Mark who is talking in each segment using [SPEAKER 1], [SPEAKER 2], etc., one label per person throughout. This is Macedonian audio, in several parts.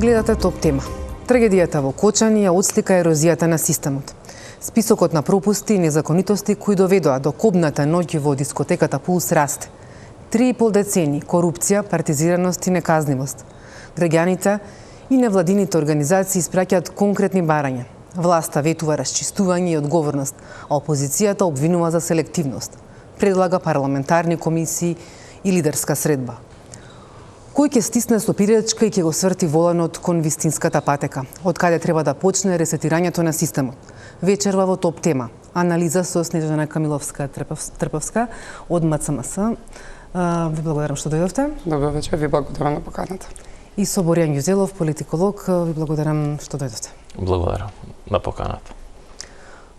[SPEAKER 1] Гледате Топ тема. Трагедијата во Кочани ја отслика ерозијата на системот. Списокот на пропусти и незаконитости кои доведоа до кобната ноќ во дискотеката Пулс расте. 3,5 децени корупција, партизираност и неказнивост. Граѓаните и невладините организации испраќаат конкретни барања. Власта ветува расчистување и одговорност, а опозицијата обвинува за селективност. Предлага парламентарни комисии и лидерска средба. Кој ќе стисне стопирачка и ќе го сврти воланот кон вистинската патека? Од каде треба да почне ресетирањето на системот? Вечерва во Топ тема. Анализа со Снежана Камиловска-Трпевска од МЦМС. Ви благодарам што дојдовте.
[SPEAKER 2] Добро вечер, ви благодарам на поканата.
[SPEAKER 1] И со Боријан Ѓузелов, политиколог, ви благодарам што дојдовте.
[SPEAKER 3] Благодарам на поканата.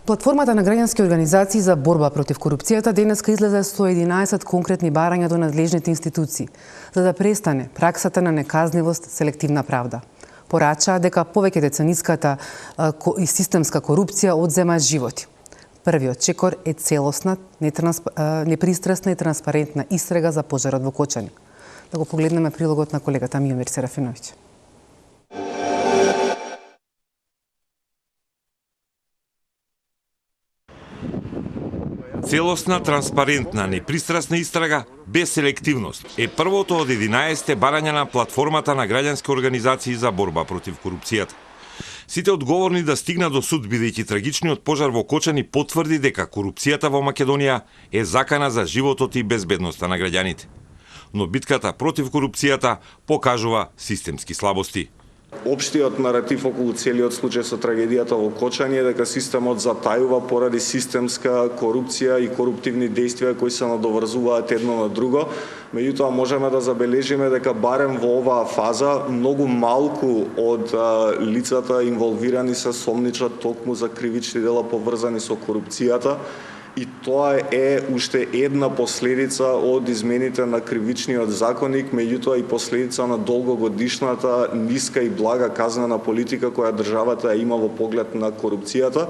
[SPEAKER 1] Платформата на граѓански организации за борба против корупцијата денеска излезе со 11 конкретни барања до надлежните институции, за да престане праксата на неказнивост, селективна правда. Порачаа дека повеќе децениската и системска корупција одзема животи. Првиот чекор е целосна, непристрасна и транспарентна истрага за пожарот во Кочани. Да го погледнеме прилогот на колегата Миомир Серафиновиќ.
[SPEAKER 4] Целосна, транспарентна, непристрасна истрага без селективност е првото од 11 барања на платформата на граѓански организации за борба против корупцијата. Сите одговорни да стигнат до суд, бидејќи трагичниот пожар во Кочани потврди дека корупцијата во Македонија е закана за животот и безбедноста на граѓаните. Но битката против корупцијата покажува системски слабости.
[SPEAKER 5] Општиот наратив околу целиот случај со трагедијата во Кочани е дека системот затајува поради системска корупција и коруптивни дејствија кои се надоврзуваат едно на друго. Меѓутоа можеме да забележиме дека барем во оваа фаза многу малку од лицата инволвирани се сомничат токму за кривични дела поврзани со корупцијата. И тоа е уште една последица од измените на кривичниот законник, меѓутоа и последица на долгогодишната ниска и блага казнена политика која државата има во поглед на корупцијата.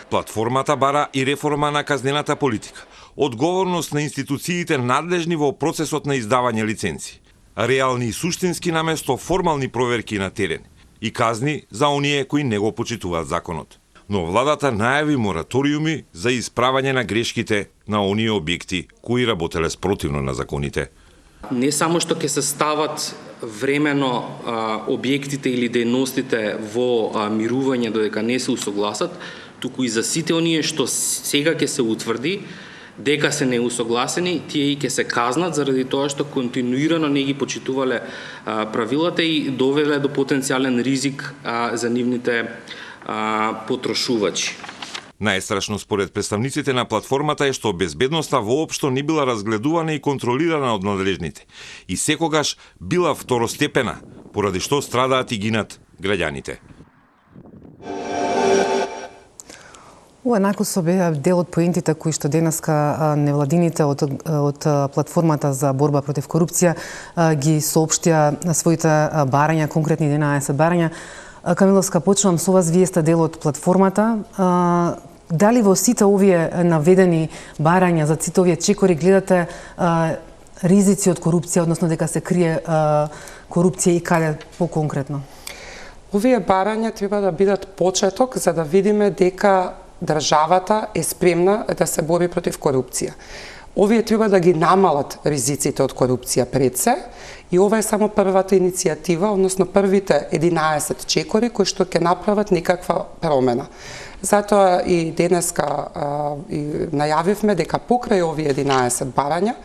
[SPEAKER 4] Платформата бара и реформа на казнената политика, одговорност на институциите надлежни во процесот на издавање лиценци, реални и суштински наместо формални проверки на терен и казни за оние кои не го почитуваат законот. Но владата најави мораториуми за исправање на грешките на оние објекти кои работеле спротивно на законите.
[SPEAKER 6] Не само што ќе се стават времено објектите или дејностите во мирување додека не се усогласат, туку и за сите оние што сега ќе се утврди дека се неусогласени, тие и ќе се казнат заради тоа што континуирано не ги почитувале правилата и довеле до потенцијален ризик за нивните потрошувачи.
[SPEAKER 4] Најстрашно според представниците на платформата е што безбедноста воопшто не била разгледувана и контролирана од надлежните и секогаш била второстепена, поради што страдаат и гинат граѓаните.
[SPEAKER 1] Ова накусо беа дел од поентите кои што денеска невладините од платформата за борба против корупција ги соопштија на своите барања, конкретни 11 барања. Камиловска, почнувам со вас, вие сте дел од платформата. Дали во сите овие наведени барања, за сите овие чекори, гледате ризици од корупција, односно дека се крие корупција и каде по-конкретно?
[SPEAKER 2] Овие барања треба да бидат почеток за да видиме дека државата е спремна да се бори против корупција. Овие треба да ги намалат ризиците од корупција пред се и ова е само првата иницијатива, односно првите 11 чекори кои што ќе направат некаква промена. Затоа и денеска најавивме дека покрај овие 11 барања,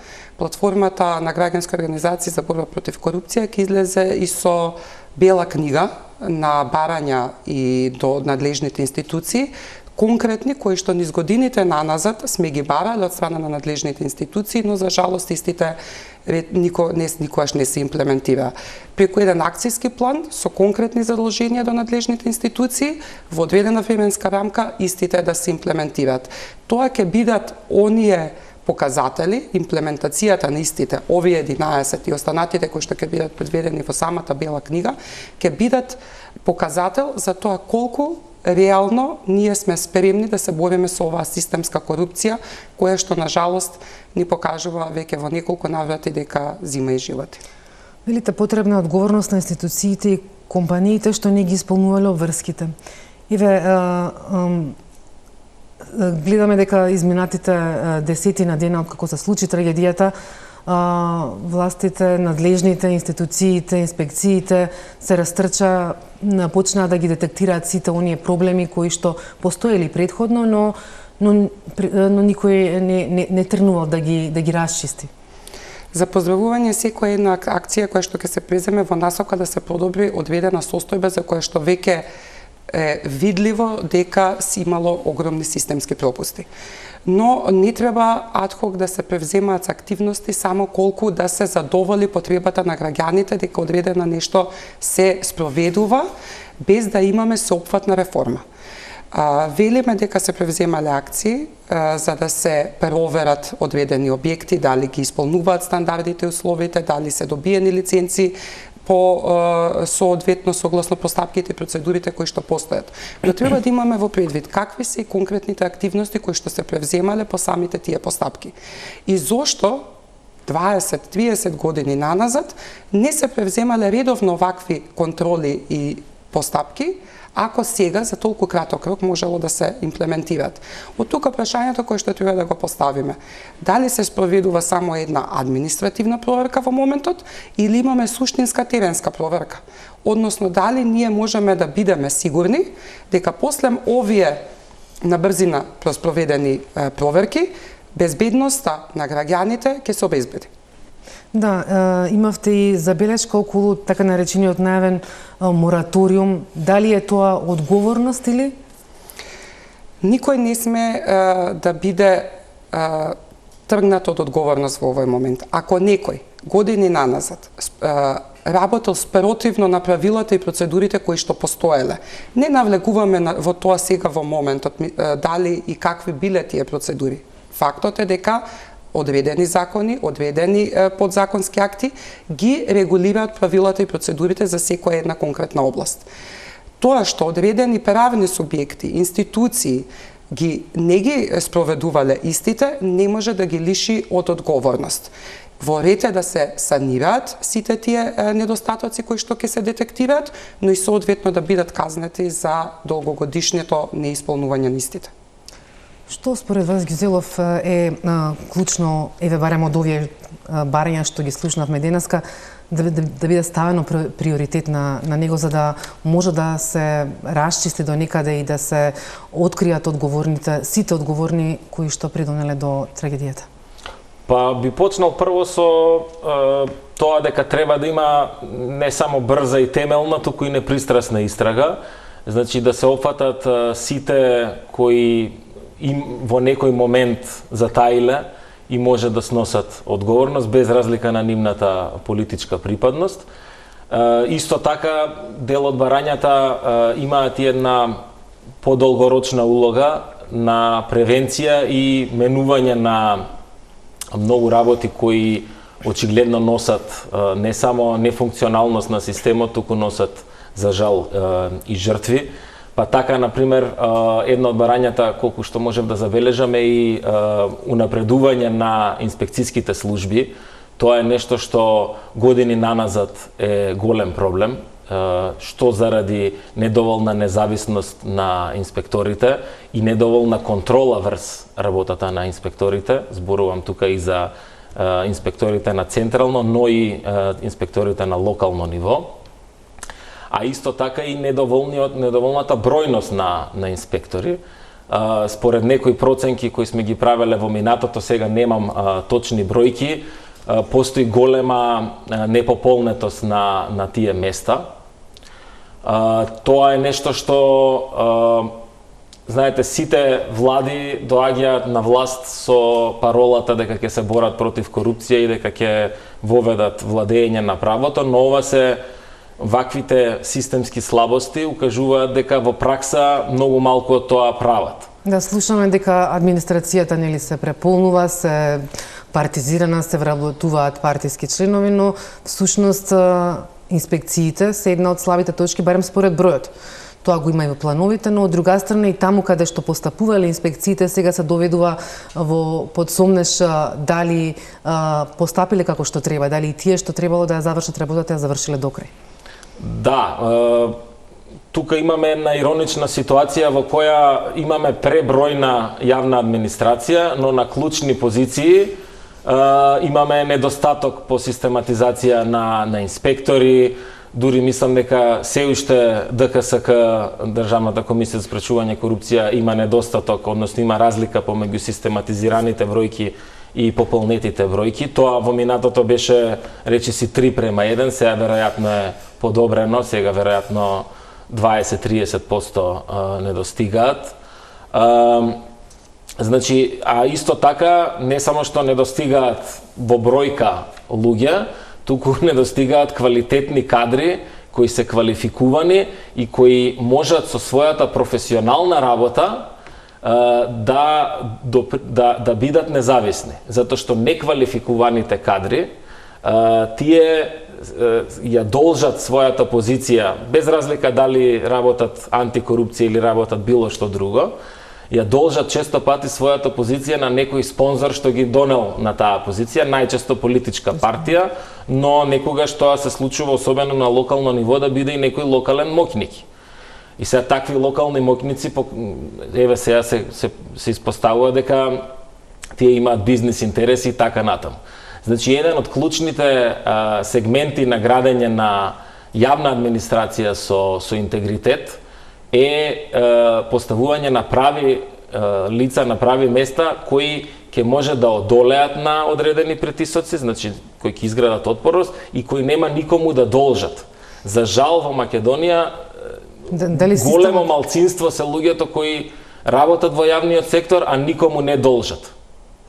[SPEAKER 2] платформата на граѓански организации за борба против корупција ќе излезе и со бела книга на барања и до надлежните институции, конкретни кои што низ годините наназад сме ги барали од страна на надлежните институции, но за жалост истите никогаш не се имплементира. Преку еден акцијски план со конкретни задолженија до надлежните институции во одредена временска рамка истите да се имплементираат. Тоа ќе бидат оние показатели, имплементацијата на истите, овие 11 и останатите кои што ќе бидат предвидени во самата бела книга, ќе бидат показател за тоа колку реално ние сме спремни да се бориме со оваа системска корупција, која што на жалост ни покажува веќе во неколку наврати дека зима и животи.
[SPEAKER 1] Велите потребна одговорност на институциите и компаниите што не ги исполнувале обврските. Еве, гледаме дека изминатите десетина дена откако се случи трагедијата, властите, надлежните, институциите, инспекциите се растрча, почнаа да ги детектираат сите оние проблеми кои што постоели претходно, но никој не тргнувал да ги расчисти.
[SPEAKER 2] За поздравување секоја една акција која што ќе се преземе во насока да се подобри одведена состојба за која што веќе е видливо дека си имало огромни системски пропусти. Но не треба адхок да се превземаат активности само колку да се задоволи потребата на граѓаните дека одредено нешто се спроведува без да имаме сеопфатна реформа. Велиме дека се превземале акции за да се проверат одредени објекти, дали ги исполнуваат стандардите и условите, дали се добиени лиценци по соодветно согласно постапките и процедурите кои што постојат. Но треба да имаме во предвид какви се конкретните активности кои што се превземале по самите тие постапки. И зошто 20-30 години наназад не се превземале редовно вакви контроли и постапки, ако сега за толку краток рок можело да се имплементираат. Од тука прашањето кое што треба да го поставиме. Дали се спроведува само една административна проверка во моментот или имаме суштинска теренска проверка? Односно, дали ние можеме да бидеме сигурни дека после овие на брзина спроведени проверки, безбедноста на граѓаните ќе се обезбеди?
[SPEAKER 1] Да, имавте и забелешка околу така наречениот најавен мораториум. Дали е тоа одговорност или?
[SPEAKER 2] Никој не сме да биде тргнат од одговорност во овој момент. Ако некој години наназад работел спротивно на правилата и процедурите кои што постоеле, не навлегуваме во тоа сега во моментот, дали и какви биле тие процедури. Фактот е дека одредени закони, одредени подзаконски акти ги регулираат правилата и процедурите за секоја една конкретна област. Тоа што одредени правни субјекти, институции не ги спроведувале истите, не може да ги лиши од одговорност. Во ред е да се санираат сите тие недостатоци кои што ќе се детектираат, но и соодветно да бидат казнети за долгогодишното неисполнување на истите.
[SPEAKER 1] Што според вас, Гюзелов, е клучно, еве барем од овие барања што ги слушнавме денеска, да биде ставено приоритет на него за да може да се расчисти до некаде и да се откријат одговорните, сите одговорни кои што придонеле до трагедијата?
[SPEAKER 3] Па би почнал прво со тоа дека треба да има не само брза и темелна, туку и непристрасна истрага. Значи да се опфатат сите кои во некој момент затаиле и може да сносат одговорност без разлика на нивната политичка припадност. Исто така, дел од барањата имаат и една подолгорочна улога на превенција и менување на многу работи кои очигледно носат не само нефункционалност на системот, туку носат, за жал, и жртви. Па така, например, едно од барањата, колку што можем да забележаме, и унапредување на инспекцијските служби. Тоа е нешто што години наназад е голем проблем, што заради недоволна независност на инспекторите и недоволна контрола врз работата на инспекторите. Зборувам тука и за инспекторите на централно, но и инспекторите на локално ниво. А исто така и недоволната бројност на инспектори. Според некои проценки кои сме ги правеле во минатото, сега немам точни бројки, постои голема непополнетост на тие места. Тоа е нешто што, знаете, сите влади доаѓаат на власт со паролата дека ќе се борат против корупција и дека ќе воведат владење на правото, но ова се ваквите системски слабости укажуваат дека во пракса многу малку од тоа прават.
[SPEAKER 1] Да, слушаме дека администрацијата нели се преполнува, се партизирана, се вработуваат партиски членови, но всушност инспекциите се една од слабите точки, барем според бројот. Тоа го има и во плановите, но од друга страна и таму каде што постапувале инспекциите сега се доведува под сомнеш дали постапиле како што треба, дали и тие што требало да ја завршат работата ја завршиле до крај.
[SPEAKER 3] Да, тука имаме една иронична ситуација во која имаме пребројна јавна администрација, но на клучни позиции имаме недостаток по систематизација на инспектори, дури мислам дека се уште ДКСК, Државната комисија за спречување корупција, има недостаток, односно има разлика помеѓу систематизираните бројки и пополнетите бројки. Тоа во минатото беше, речиси, 3:1, сега веројатно е подобрено, сега веројатно 20-30% не достигаат. Значи, а исто така, не само што не достигаат во бројка луѓе, туку не достигаат квалитетни кадри кои се квалификувани и кои можат со својата професионална работа да бидат независни, затоа што неквалификуваните кадри тие ја должат својата позиција, без разлика дали работат антикорупција или работат било што друго, ја должат често пати својата позиција на некој спонзор што ги донел на таа позиција, најчесто политичка партија, но некогаш тоа се случува особено на локално ниво да биде и некој локален моќник. И сега такви локални моќници, еве сега се испоставува дека тие имаат бизнис интереси и така натаму. Значи, еден од клучните сегменти на градење на јавна администрација со интегритет е поставување на прави лица на прави места кои ќе може да одолеат на одредени притисоци, значи кои ќе изградат отпорност и кои нема никому да должат. За жал во Македонија големо малцинство се луѓето кои работат во јавниот сектор, а никому не должат.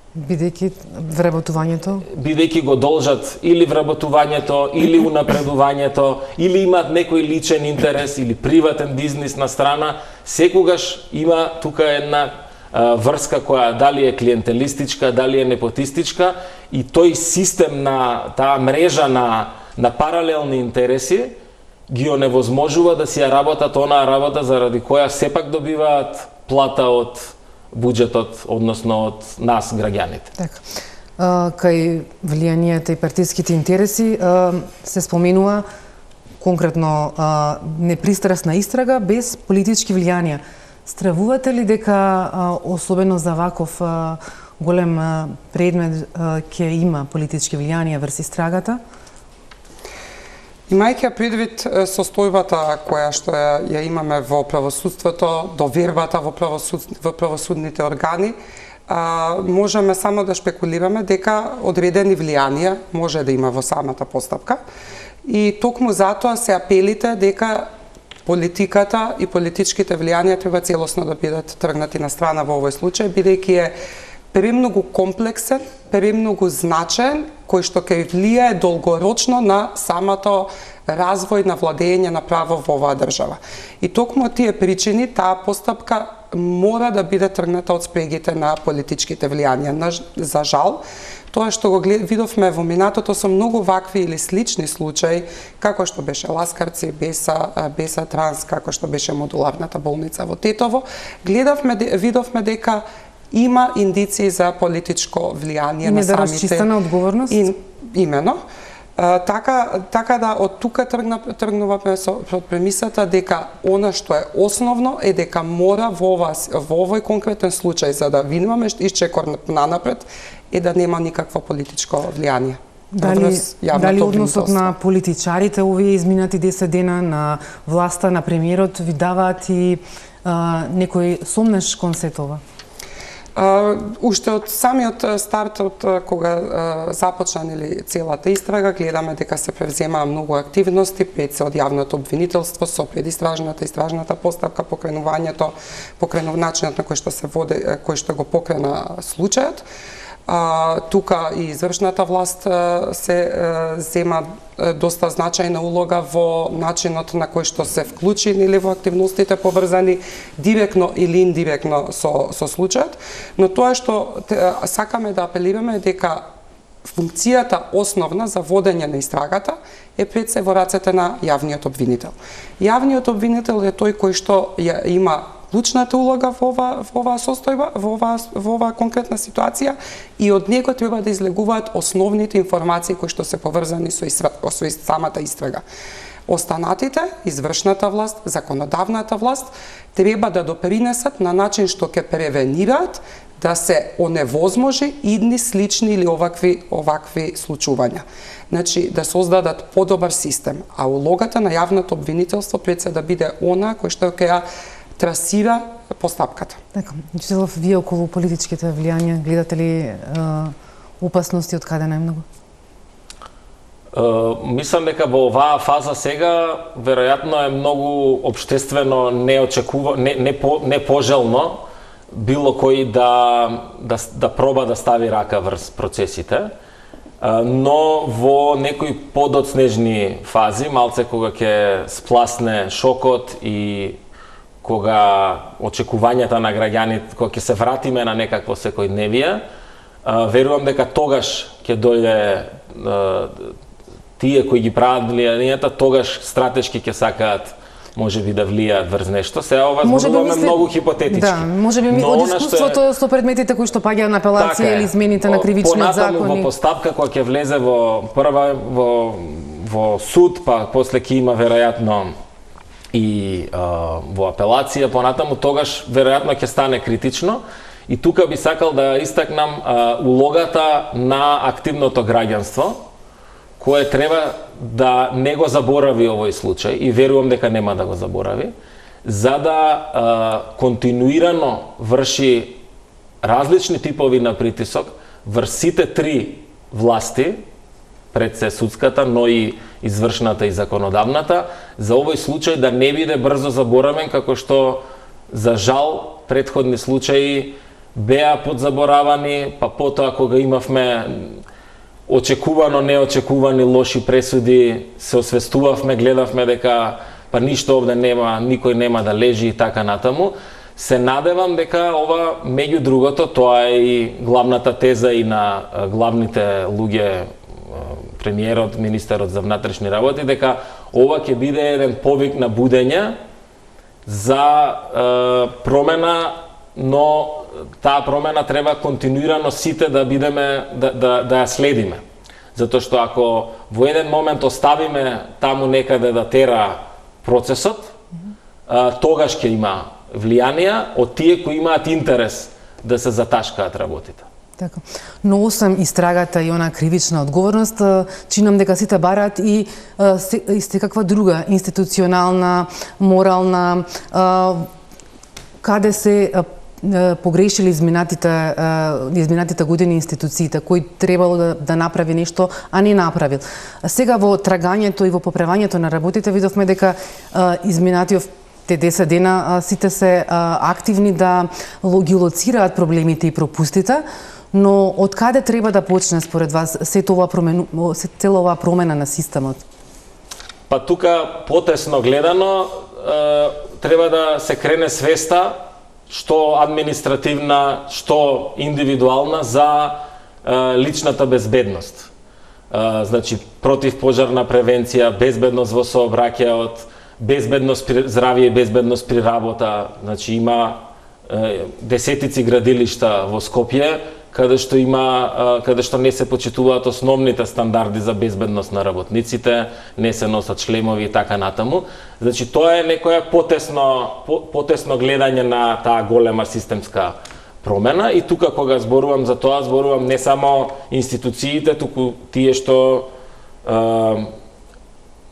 [SPEAKER 1] Бидејќи вработувањето?
[SPEAKER 3] Бидејќи го должат или вработувањето, или унапредувањето, или имаат некој личен интерес или приватен бизнис на страна, секогаш има тука една врска која дали е клиентелистичка, дали е непотистичка и тој систем на таа мрежа на паралелни интереси ги оневозможува да си ја работат онаа работа заради која сепак добиваат плата од буџетот, односно од нас, граѓаните.
[SPEAKER 1] Така. Кај влијанието и партиските интереси се споменува конкретно непристрасна истрага без политички влијанија. Стравувате ли дека особено за ваков голем предмет ќе има политички влијанија врз истрагата?
[SPEAKER 2] Имајќи предвид состојбата која што ја имаме во правосудството, довербата во правосудните органи, можеме само да шпекулираме дека одредени влијанија може да има во самата постапка и токму затоа се апелите дека политиката и политичките влијанија треба целосно да бидат тргнати на страна во овој случај, бидејќи е премногу комплексен, премногу значаен, кој што ќе влијае долгорочно на самото развој на владење на право во оваа држава. И токму од тие причини, таа постапка мора да биде тргната од спрегите на политичките влијанија. За жал, тоа што го видовме во минатото со многу вакви или слични случаи, како што беше Ласкарци, Беса Транс, како што беше модуларната болница во Тетово, видовме дека има индиции за политичко влијание на самите.
[SPEAKER 1] И недорасчистена одговорност?
[SPEAKER 2] Имено. Така да од тука тргнуваме од премисата дека она што е основно е дека мора во овој конкретен случај, за да видиме исчекор нанапред, е да нема никакво политичко влијание.
[SPEAKER 1] Дали односот на политичарите овие изминати 10 дена на власта на премиерот ви даваат и некој сомнеш кон се тоа?
[SPEAKER 2] Уште од самиот старт, од кога започна целата истрага, гледаме дека се превземаа многу активности, пред се од јавното обвинителство со предистражната постапка, покренувањето, начинот на кој што се води, кој што го покрена случајот. Тука и извршната власт се зема доста значајна улога во начинот на кој што се вклучи или во активностите поврзани директно или индиректно со случајот, но тоа што сакаме да апелираме е дека функцијата основна за водење на истрагата е пред се во рацете на јавниот обвинител. Јавниот обвинител е тој кој што ја има клучната улога во оваа состојба, во оваа конкретна ситуација и од него треба да излегуваат основните информации кои што се поврзани со самата истрага. Останатите, извршната власт, законодавната власт, треба да допринесат на начин што ќе превенираат да се оневозможи идни слични или овакви случувања. Значи, да создадат подобар систем, а улогата на јавното обвинителство пред се да биде она кој што ќе ја трасира постапката.
[SPEAKER 1] Така, Учителов, вие околу политичките влијања гледате ли опасности од каде најмногу?
[SPEAKER 3] Мислам дека во оваа фаза сега веројатно е многу општествено не пожелно било кој да проба да стави рака врз процесите, но во некои подоцнежни фази, малце кога ќе спласне шокот и кога очекувањата на граѓаните, кога ќе се вратиме на некакво секојдневие, верувам дека тогаш ќе дојде тие кои ги прават влијанијата, тогаш стратешки ќе сакаат можеби да влијаат врз нешто. Сега ова зборуваме многу хипотетички.
[SPEAKER 1] Да, можеби од искуството со предметите кои што паѓаат на апелација или измените на кривичниот закони.
[SPEAKER 3] Во постапка кога ќе влезе во суд, па после ќе има веројатно и во апелација, понатаму тогаш веројатно ќе стане критично. И тука би сакал да истакнам улогата на активното граѓанство, кое треба да не го заборави овој случај, и верувам дека нема да го заборави, за да континуирано врши различни типови на притисок врз сите три власти, пред се судската, но и извршната и законодавната, за овој случај да не биде брзо заборавен, како што за жал претходни случаи беа подзаборавани, па потоа кога имавме очекувано неочекувани лоши пресуди, се освестувавме, гледавме дека па ништо овде нема, никој нема да лежи и така натаму. Се надевам дека ова, меѓу другото, тоа е и главната теза и на главните луѓе, премиерот, министерот за внатрешни работи, дека ова ќе биде еден повик на будење за промена, но таа промена треба континуирано сите да бидеме да ја следиме. Затоа што ако во еден момент оставиме таму некаде да тера процесот, тогаш ќе има влијанија од тие кои имаат интерес да се заташкаат работите.
[SPEAKER 1] Така. Но освен истрагата и она кривична одговорност, чинам дека сите бараат и каква друга институционална, морална, каде се погрешили изминатите години институциите, кој требало да направи нешто, а не направил. Сега во трагањето и во поправањето на работите видовме дека изминатиот 10 дена сите се активни да ги лоцираат проблемите и пропустите, но од каде треба да почне според вас цела оваа промена на системот?
[SPEAKER 3] Па тука потесно гледано треба да се крене свеста што административна, што индивидуална за личната безбедност. Значи противпожарна превенција, безбедност во сообраќајот, безбедност при здравје и безбедност при работа. Значи има десетици градилишта во Скопје каде што не се почитуваат основните стандарди за безбедност на работниците, не се носат шлемови и така натаму. Значи тоа е некоја потесно гледање на таа голема системска промена, и тука кога зборувам за тоа, зборувам не само институциите, туку тие што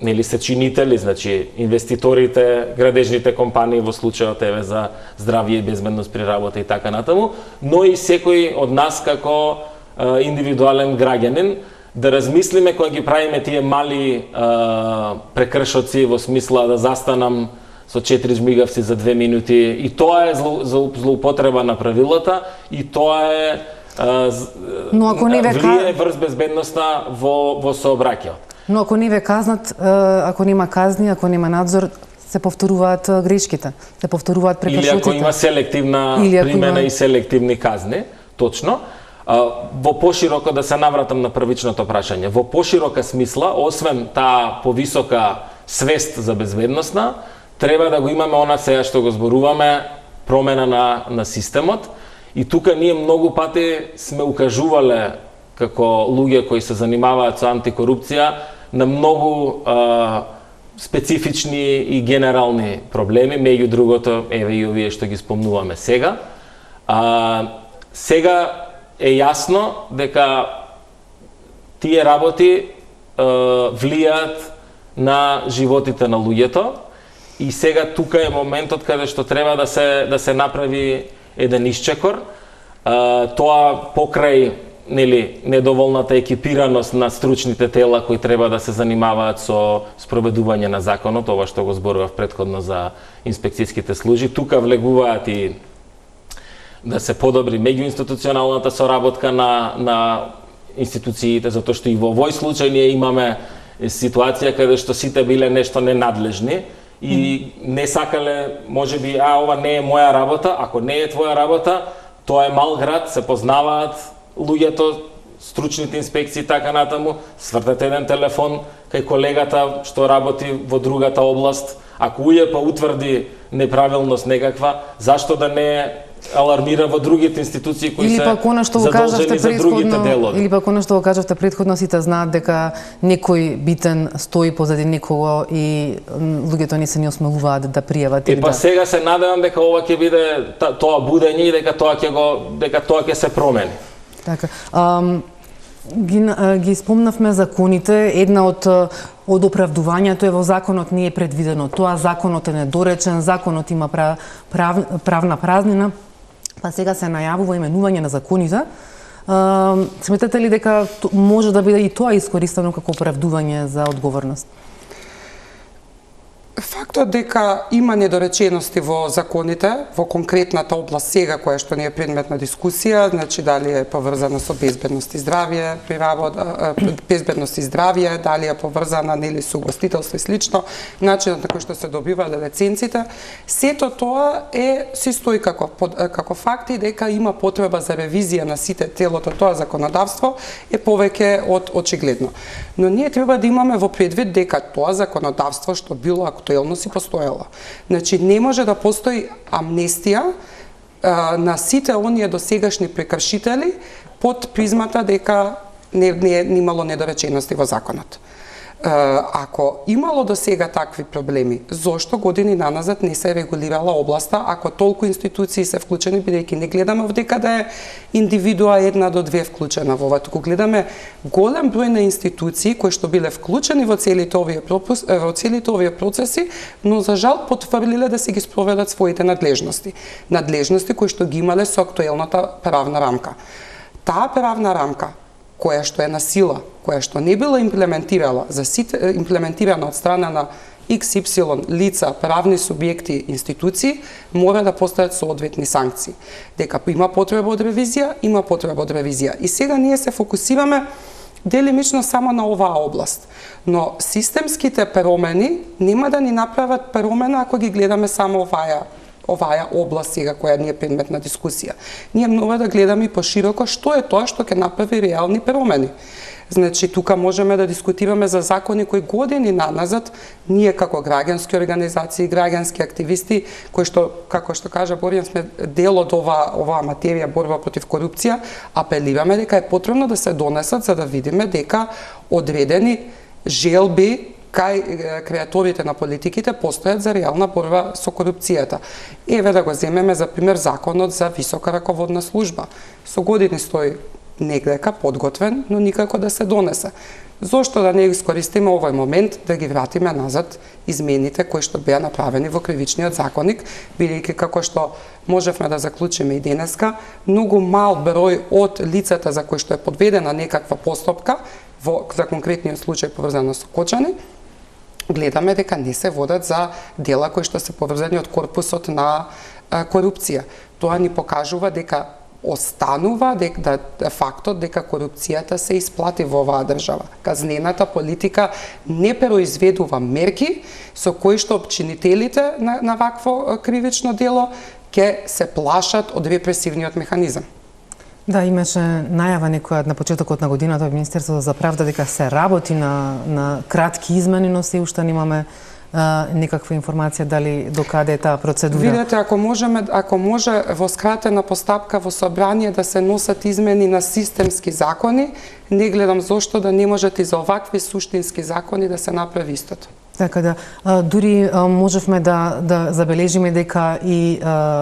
[SPEAKER 3] нели се чинители, значи инвеститорите, градежните компании во случајот еве за здравје и безбедност при работа и така натаму, но и секој од нас како индивидуален граѓанин да размислиме кога ги правиме тие мали прекршоци во смисла да застанам со 4 жмигавци за 2 минути, и тоа е злоупотреба на правилата, и тоа е влијае врз безбедноста во сообраќајот.
[SPEAKER 1] Но ако не ве казнат, ако нема казни, ако нема надзор, се повторуваат грешките, се повторуваат прекршоците.
[SPEAKER 3] Или ако има селективна примена и селективни казни, точно. Во пошироко, да се навратам на првичното прашање, во поширока смисла, освен таа повисока свест за безбедноста, треба да го имаме она сега што го зборуваме, промена на системот, и тука ние многу пати сме укажувале како луѓе кои се занимаваат со антикорупција на многу специфични и генерални проблеми, меѓу другото, еве и овие што ги спомнуваме сега. Сега е јасно дека тие работи влијаат на животите на луѓето и сега тука е моментот каде што треба да се направи еден исчекор. Тоа покрај недоволната екипираност на стручните тела кои треба да се занимаваат со спроведување на законот, ова што го зборував претходно за инспекцијските служби, тука влегуваат и да се подобри меѓуинституционалната соработка на институциите, затоа што и во овој случај ние имаме ситуација каде што сите биле нешто ненадлежни и не сакале, можеби, ова не е моја работа, ако не е твоја работа, тоа е мал град, се познаваат луѓето, стручните инспекции и така натаму, свртете еден телефон кај колегата што работи во другата област. Ако УЈП утврди неправилност некаква, зашто да не алармира во другите институции кои се задолжени за другите делови.
[SPEAKER 1] Или пак она што го кажавте претходно, сите знаат дека некој битен стои позади некого и луѓето не се ни осмелуваат да пријават.
[SPEAKER 3] Па сега се надевам дека ова ќе биде тоа будење и дека тоа ќе се промени.
[SPEAKER 1] Така. Ги спомнавме законите, една од оправдувањето е во законот не е предвидено. Тоа законот е недоречен, законот има правна празнина, па сега се најавува именување на законите. Сметате ли дека може да биде и тоа искористено како оправдување за одговорност?
[SPEAKER 2] Фактот дека има недоречености во законите, во конкретната област сега која што не е предмет на дискусија, значи дали е поврзана со безбедност и здравје при работа, безбедност и здравје, дали е поврзана нели со угостителство и слично, начинот на кој што се добивале лиценците, сето тоа се стои како факти дека има потреба за ревизија на сите целото тоа законодавство е повеќе од очигледно. Но ние треба да имаме во предвид дека тоа законодавство што било актуелно си постоело. Значи не може да постои амнестија на сите оние досегашни прекршители под призмата дека не имало недоречености во законот. Ако имало до сега такви проблеми, зошто години наназад не се регулирала областа, ако толку институции се вклучени, бидејќи не гледаме овдека да е индивидуа 1 до 2 вклучена во ова, туку гледаме голем број на институции кои што биле вклучени во целите овие процеси, но за жал потврлиле да си ги спроведат своите надлежности. Надлежности кои што ги имале со актуелната правна рамка. Таа правна рамка која што е на сила, која што не била имплементирана од страна на XY лица, правни субјекти, институции, мора да постојат соодветни санкции. Дека има потреба од ревизија, има потреба од ревизија. И сега ние се фокусираме делимично само на оваа област. Но системските промени нема да ни направат промена ако ги гледаме само оваа област сега која не е предмет на дискусија. Ние мора да гледаме и пошироко што е тоа што ќе направи реални промени. Значи, тука можеме да дискутираме за закони кои години наназад ние како граѓански организации, граѓански активисти, кои што, како што кажа Боријан, сме дел од оваа материја борба против корупција, апелираме дека е потребно да се донесат за да видиме дека одредени желби кај креаторите на политиките постојат за реална борба со корупцијата. Еве да го земеме за пример законот за висока раководна служба. Со години стои негдека подготвен, но никако да се донесе. Зошто да не искористиме овој момент да ги вратиме назад измените кои што беа направени во кривичниот законник, бидејќи како што можевме да заклучиме и денеска, многу мал број од лицата за кои што е подведена некаква постапка за конкретниот случај поврзано со Кочани, гледаме дека не се водат за дела кои што се поврзани од корпусот на корупција. Тоа ни покажува дека останува фактот дека корупцијата се исплати во оваа држава. Казнената политика не произведува мерки со кои што обчинителите на вакво кривично дело ќе се плашат од репресивниот механизам.
[SPEAKER 1] Да, имаше најава некоја на почетокот на годината во Министерството за правда дека се работи на кратки измени, но се уште немаме некаква информација дали до каде е таа процедура.
[SPEAKER 2] Видете, ако може во скратена постапка во собрание да се носат измени на системски закони, не гледам зошто да не можат и за овакви суштински закони да се направи истото.
[SPEAKER 1] Така да, дури можевме да забележиме дека и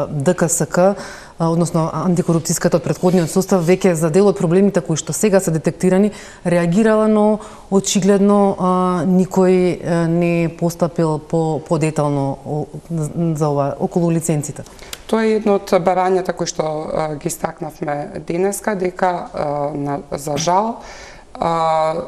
[SPEAKER 1] ДКСК, односно антикорупцијската од претходниот состав, веќе за дел од проблемите кои што сега се детектирани, реагирала, но очигледно никој не е постапил подетално за ова околу лиценците.
[SPEAKER 2] Тоа е едно од барањата кои што ги стакнавме денеска, дека за жал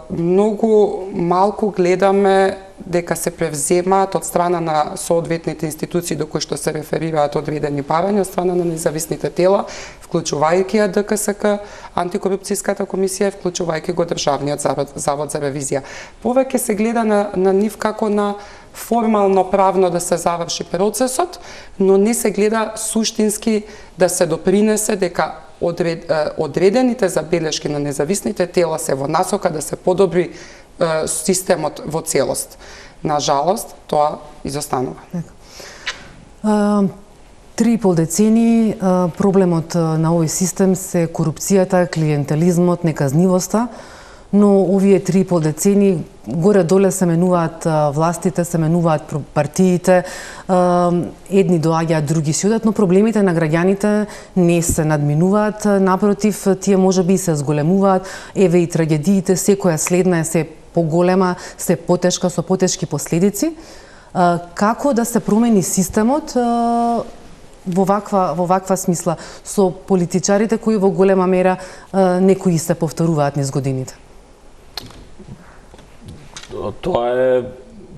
[SPEAKER 2] многу малку гледаме дека се превземаат од страна на соодветните институции до кои што се реферираат одредени барања од страна на независните тела, вклучувајќи ја ДКСК, антикорупцијската комисија, вклучувајќи го Државниот завод за ревизија. Повеќе се гледа на нив како на формално правно да се заврши процесот, но не се гледа суштински да се допринесе дека одредените забелешки на независните тела се во насока да се подобри системот во целост. На жалост, тоа изостанува.
[SPEAKER 1] 3,5 децени проблемот на овој систем се корупцијата, клиентелизмот, неказнивоста, но овие 3,5 децени горе-доле се менуваат властите, се менуваат партиите, едни доаѓаат, други си одат, но проблемите на граѓаните не се надминуваат, напротив, тие можеби се зголемуваат, еве и трагедиите, секоја следна е се поголема, се потешка, со потешки последици. Како да се промени системот во ваква смисла, со политичарите кои во голема мера некои се повторуваат низ годините?
[SPEAKER 3] Тоа е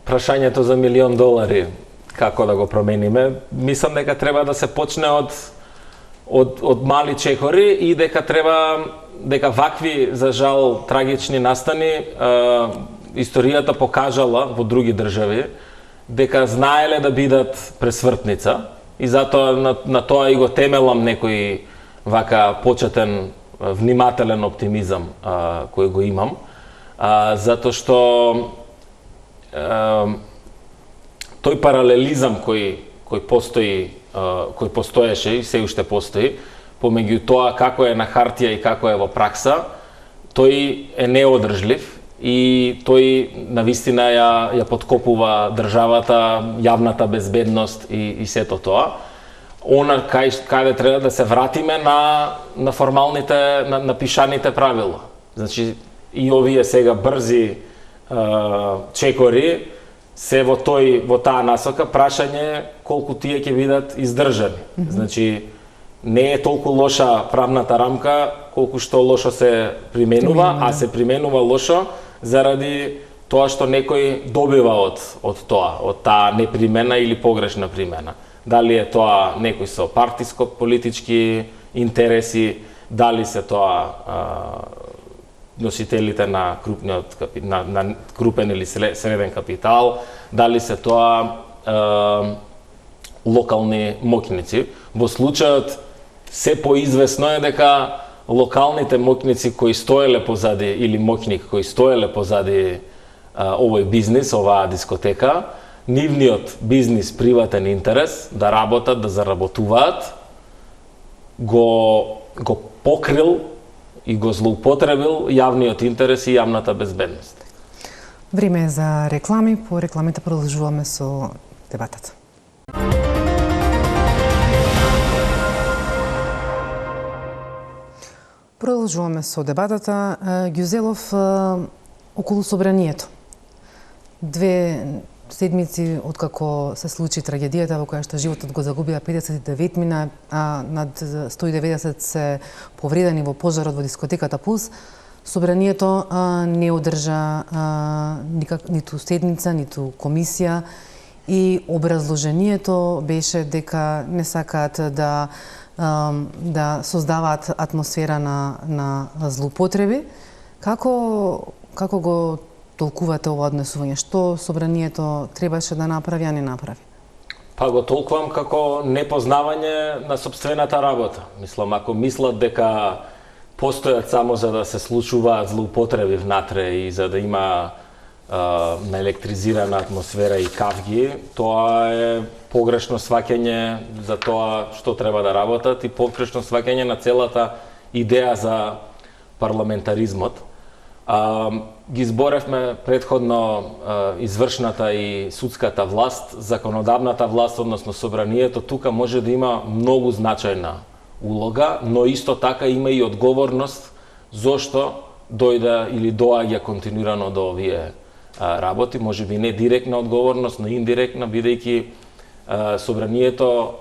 [SPEAKER 3] прашањето за $1.000.000, како да го промениме. Мислам дека треба да се почне од мали чекори и дека вакви, за жал, трагични настани, историјата покажала во други држави, дека знаеле да бидат пресвртница и затоа на тоа и го темелам некој вака почетен, внимателен оптимизам кој го имам. Затоа што тој паралелизам кој постоеше и се уште постои помеѓу тоа како е на хартија и како е во пракса, тој е неодржлив и тој навистина ја подкопува државата, јавната безбедност и сето тоа. Она каде треба да се вратиме на формалните, на пишаните правила. Значи, и овие сега брзи чекори се во таа насока, прашање колку тие ќе бидат издржани. Значи, не е толку лоша правната рамка колку што лошо се применува, а се применува лошо заради тоа што некој добива од тоа, од таа непримена или погрешна примена. Дали е тоа некој со партиско-политички интереси, дали се тоа носителите на крупен или среден капитал, дали се тоа локални моќници. Во случајот се поизвестно е дека локалните моќници кои стоеле позади или моќник кои стоеле позади овој бизнис, оваа дискотека, нивниот бизнис, приватен интерес да работат, да заработуваат, го покрил и го злоупотребил јавниот интерес и јавната безбедност.
[SPEAKER 1] Време е за реклами. По рекламите продолжуваме со дебатата. Продолжуваме со дебатата. Ѓузелов, околу собранието. 2 седмици откако се случи трагедијата во која што животот го загубија 59 мина, а над 190 се повредени во пожарот во дискотеката Пулс, собранието не одржа ниту седница, ниту комисија и образложението беше дека не сакаат да создаваат атмосфера на злоупотреби. Како го толкувате ова однесување? Што собранието требаше да направи, а не направи?
[SPEAKER 3] Па го толкувам како непознавање на сопствената работа. Мислам, ако мислат дека постојат само за да се случуваат злоупотреби внатре и за да има наелектризирана атмосфера и кавги, тоа е погрешно сваќање за тоа што треба да работат и погрешно сваќање на целата идеја за парламентаризмот. Ги зборевме предходно извршната и судската власт, законодавната власт, односно собранието, тука може да има многу значајна улога, но исто така има и одговорност зошто дојда или доаѓа континуирано до овие работи, може би не директна одговорност, но индиректна, бидејќи собранието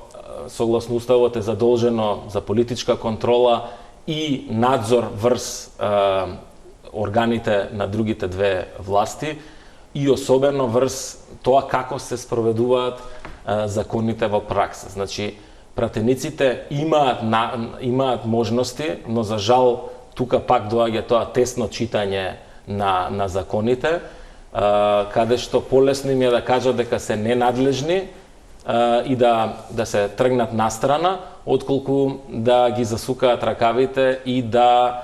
[SPEAKER 3] согласно уставот е задолжено за политичка контрола и надзор врз органите на другите две власти и особено врз тоа како се спроведуваат законите во пракса. Значи, пратениците имаат можности, но за жал тука пак доаѓа тоа тесно читање на законите, каде што полесно им е да кажат дека се ненадлежни и да се тргнат настрана, отколку да ги засукаат ракавите и да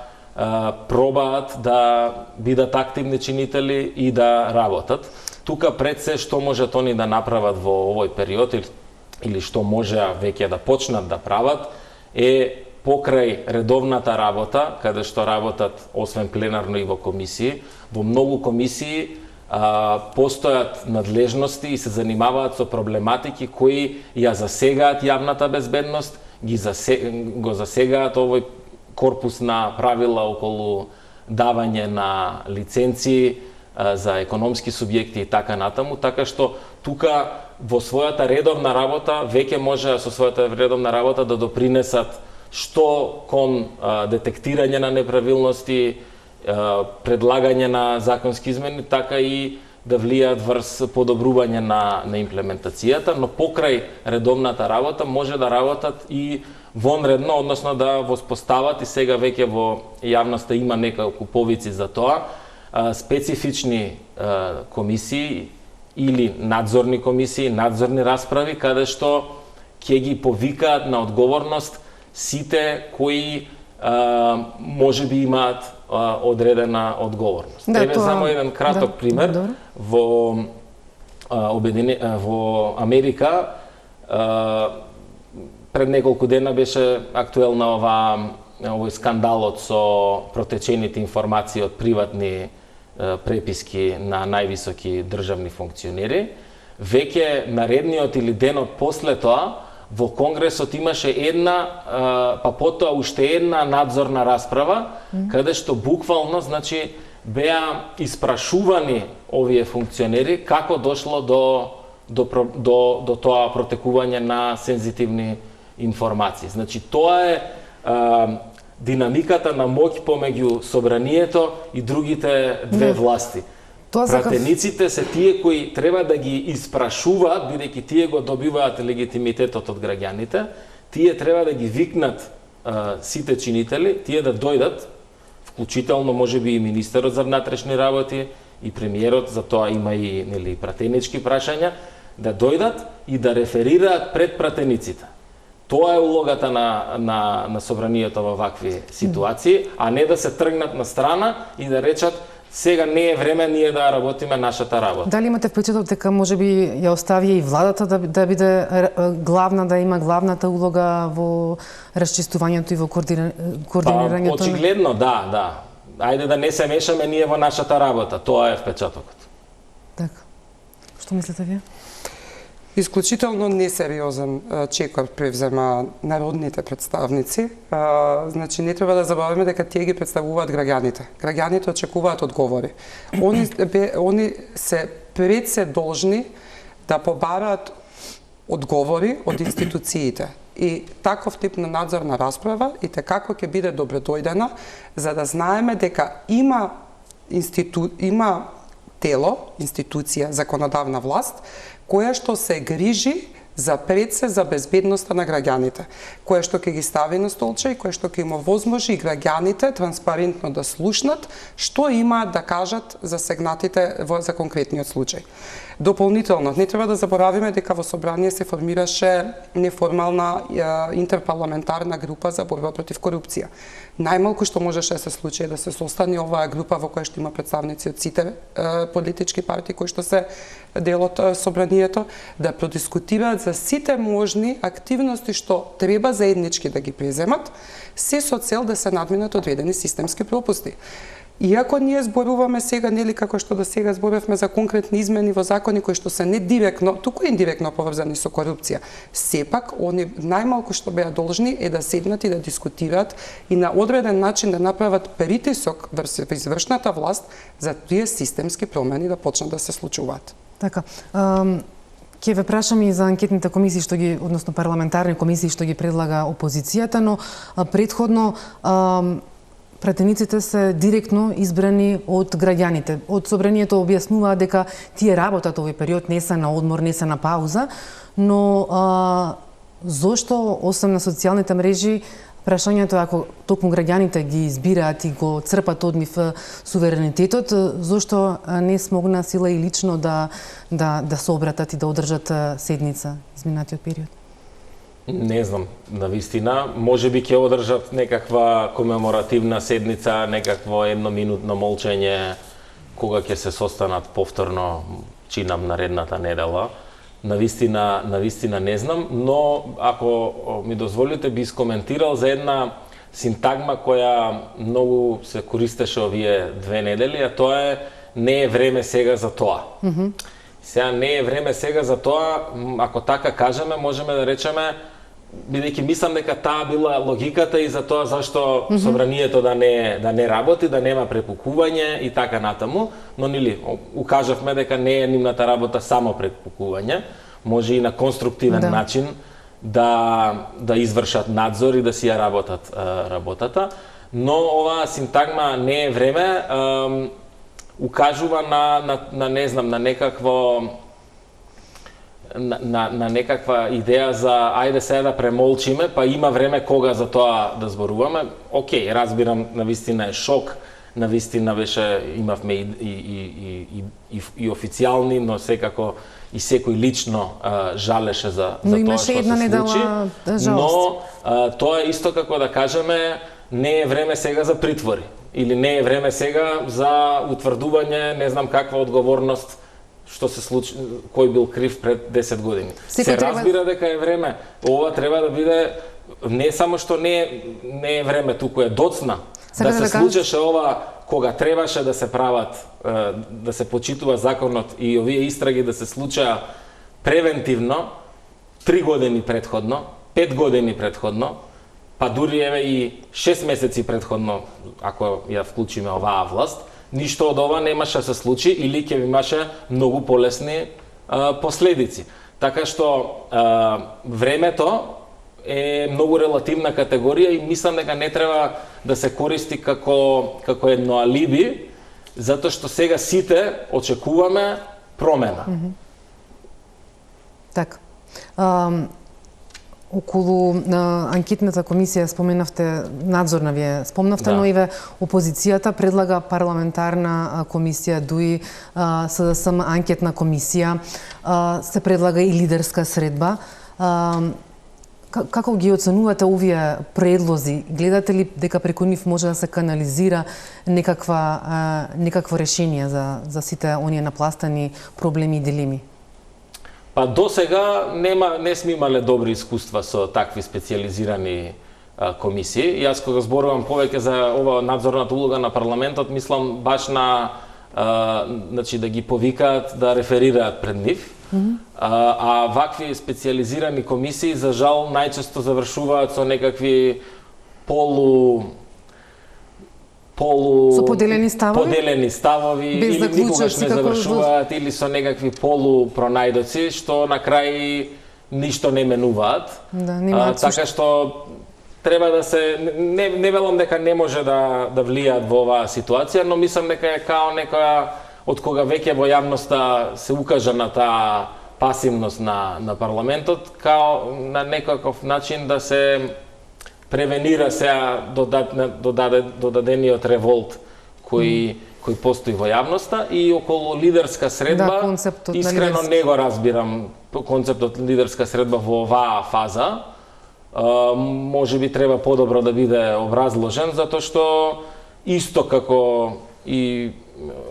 [SPEAKER 3] пробаат да бидат активни чинители и да работат. Тука пред се што можат они да направат во овој период или што може веќе да почнат да прават е покрај редовната работа, каде што работат освен пленарно и во комисии, во многу комисии постојат надлежности и се занимаваат со проблематики кои ја засегаат јавната безбедност, го засегаат овој корпус на правила околу давање на лиценци за економски субјекти и така натаму, така што тука во својата редовна работа веќе може со својата редовна работа да допринесат што кон детектирање на неправилности, предлагање на законски измени, така и да влијаат врз подобрување на имплементацијата, но покрај редовната работа може да работат и вонредно, односно да воспостават, и сега веќе во јавноста има неколку повици за тоа, специфични комисии или надзорни комисии, надзорни расправи, каде што ќе ги повикаат на одговорност сите кои може би имаат одредена одговорност. Еве само еден краток пример. Во Америка пред неколку дена беше актуелна овој скандалот со протечените информации од приватни преписки на највисоки државни функционери. Веќе наредниот или денот после тоа во Конгресот имаше една, па потоа уште една надзорна расправа, каде што буквално, значи, беа испрашувани овие функционери како дошло до тоа протекување на сензитивни информации. Значи, тоа е динамиката на моќ помеѓу собранието и другите две власти. Пратениците се тие кои треба да ги испрашуваат, бидејќи тие го добиваат легитимитетот од граѓаните, тие треба да ги викнат сите чинители, тие да дојдат, вклучително можеби и министерот за внатрешни работи и премиерот, за тоа има и пратенички прашања, да дојдат и да реферираат пред пратениците. Тоа е улогата на собранието во вакви ситуации, а не да се тргнат на страна и да речат сега не е време ние да работиме нашата работа.
[SPEAKER 1] Дали имате впечаток дека можеби ја оставија и владата да биде главна, да има главната улога во расчистувањето и во координирањето?
[SPEAKER 3] Очигледно, да. Ајде да не се мешаме ние во нашата работа. Тоа е впечатокот.
[SPEAKER 1] Така. Што мислите вие?
[SPEAKER 2] Исклучително несериозен чекор превзема народните представници. Значи, не треба да забравиме дека тие ги представуваат граѓаните. Граѓаните очекуваат одговори. Они се пред се должни да побараат одговори од институциите. И таков тип на надзорна расправа и како ќе биде добредојдена, за да знаеме дека има тело, институција, законодавна власт, која што се грижи за пред се за безбедноста на граѓаните, која што ќе ги стави на столче и која што ќе им овозможи граѓаните транспарентно да слушнат што имаат да кажат засегнатите за конкретниот случај. Дополнително, не треба да заборавиме дека во собрание се формираше неформална интерпарламентарна група за борба против корупција. Најмалку што можеше да се случи да се состани оваа група во која што има представници од сите политички партии кои што се дел од собранието, да продискутираат за сите можни активности што треба заеднички да ги преземат, се со цел да се надминат одредени системски пропусти. Иако ние зборуваме сега, нели како што до сега зборевме за конкретни измени во закони кои што се не директно, туку индиректно поврзани со корупција, сепак они најмалку што беа должни е да седнат и да дискутираат и на одреден начин да направат притисок врз извршната власт за тие системски промени да почнат да се случуваат.
[SPEAKER 1] Така. Ќе ве прашам и за анкетните комисии што ги, односно парламентарни комисии што ги предлага опозицијата, но претходно пратениците се директно избрани од граѓаните. Од собранието објаснуваат дека тие работат овој период, не се на одмор, не се на пауза, но зошто, освен на социјалните мрежи, прашањето е ако токму граѓаните ги избираат и го црпат од нив суверенитетот, зошто не смогна сила и лично да се обратат и да одржат седница изминатиот период?
[SPEAKER 3] Не знам, на вистина, може би ќе одржат некаква комеморативна седница, некакво едноминутно молчење кога ќе се состанат повторно, чинам наредната недела. На вистина не знам, но ако ми дозволите би искоментирал за една синтагма која многу се користеше овие 2 недели, а тоа е не е време сега за тоа. Сега не е време сега за тоа, ако така кажеме, можеме да речеме, бидејќи мислам дека таа била логиката и за тоа зашто собранието да не работи, да нема препукување и така натаму, но нели укажавме дека не е нивната работа само препукување, може и на конструктивен начин да извршат надзор и да си ја работат работата, но оваа синтагма не е време укажува на не знам, на некакво на некаква идеја за ајде сега да премолчиме, па има време кога за тоа да зборуваме. Океј, разбирам, навистина е шок, навистина беше, имавме и официјални, но секако и секој лично жалеше за тоа што се случи. Но тоа е исто како да кажеме, не е време сега за притвори, или не е време сега за утврдување, не знам каква одговорност што се случи, кој бил крив пред 10 години. Се разбира дека е време. Ова треба да биде не само што не е време, туку е доцна. Да се случеше ова кога требаше да се прават, да се почитува законот и овие истраги да се случаа превентивно 3 години претходно, 5 години претходно, па дури еве и 6 месеци претходно, ако ја вклучиме оваа власт, ништо од ова немаше да се случи или ќе имаше многу полесни последици. Така што времето е многу релативна категорија и мислам дека не треба да се користи како едно алиби, затоа што сега сите очекуваме промена.
[SPEAKER 1] Така. Околу анкетната комисија споменавте, надзорна вие спомнавте, но и опозицијата предлага парламентарна комисија, дуи СДСМ анкетна комисија, се предлага и лидерска средба. Како ги оценувате овие предлози? Гледате ли дека преку нив може да се канализира некакво решение за сите оние напластани проблеми и дилеми?
[SPEAKER 3] Па до сега не сме имале добри искуства со такви специјализирани комисии. Јас кога зборувам повеќе за ова надзорната улога на парламентот, мислам баш на значи да ги повикаат да реферираат пред нив. А вакви специјализирани комисии за жал најчесто завршуваат со некакви
[SPEAKER 1] со поделени ставови
[SPEAKER 3] или никогаш не завршуваат или со некакви полупронајдоци што на крај ништо не менуваат. Така што треба да се не велам дека не може да влијаат во оваа ситуација, но мислам дека е као некоја од кога веќе во јавноста се укажа на таа пасивност на парламентот, као на некаков начин да се превенира сега додадениот револт кој постои во јавноста и околу лидерска средба, искрено не го разбирам концептот лидерска средба во оваа фаза. Може би треба подобро да биде образложен, затоа што исто како и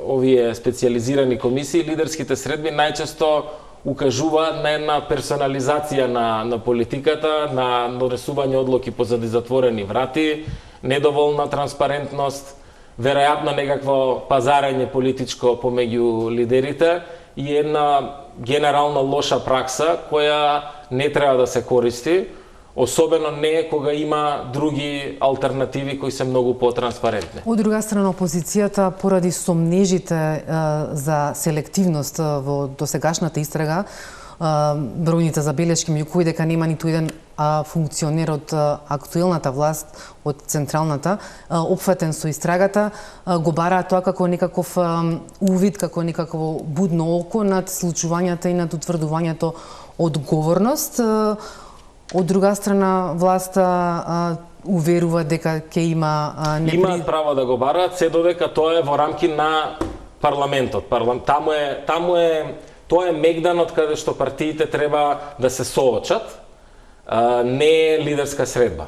[SPEAKER 3] овие специјализирани комисии, лидерските средби најчесто укажуваат на една персонализација на политиката, на донесување одлуки позади затворени врати, недоволна транспарентност, веројатно некакво пазарење политичко помеѓу лидерите и една генерална лоша пракса која не треба да се користи, особено не кога има други алтернативи кои се многу потранспарентни.
[SPEAKER 1] Од друга страна, опозицијата поради сомнежите за селективност во досегашната истрага, бројните забелешки меѓу кои дека нема ниту еден функционер од актуелната власт, од централната, опфатен со истрагата, го бараат тоа како некаков увид, како некакво будно око над случувањата и над утврдувањето одговорност. Од друга страна, власта уверува дека ќе има
[SPEAKER 3] Имаат право да го бараат, се додека тоа е во рамки на парламентот. Тоа е мегданот каде што партиите треба да се соочат, не е лидерска средба.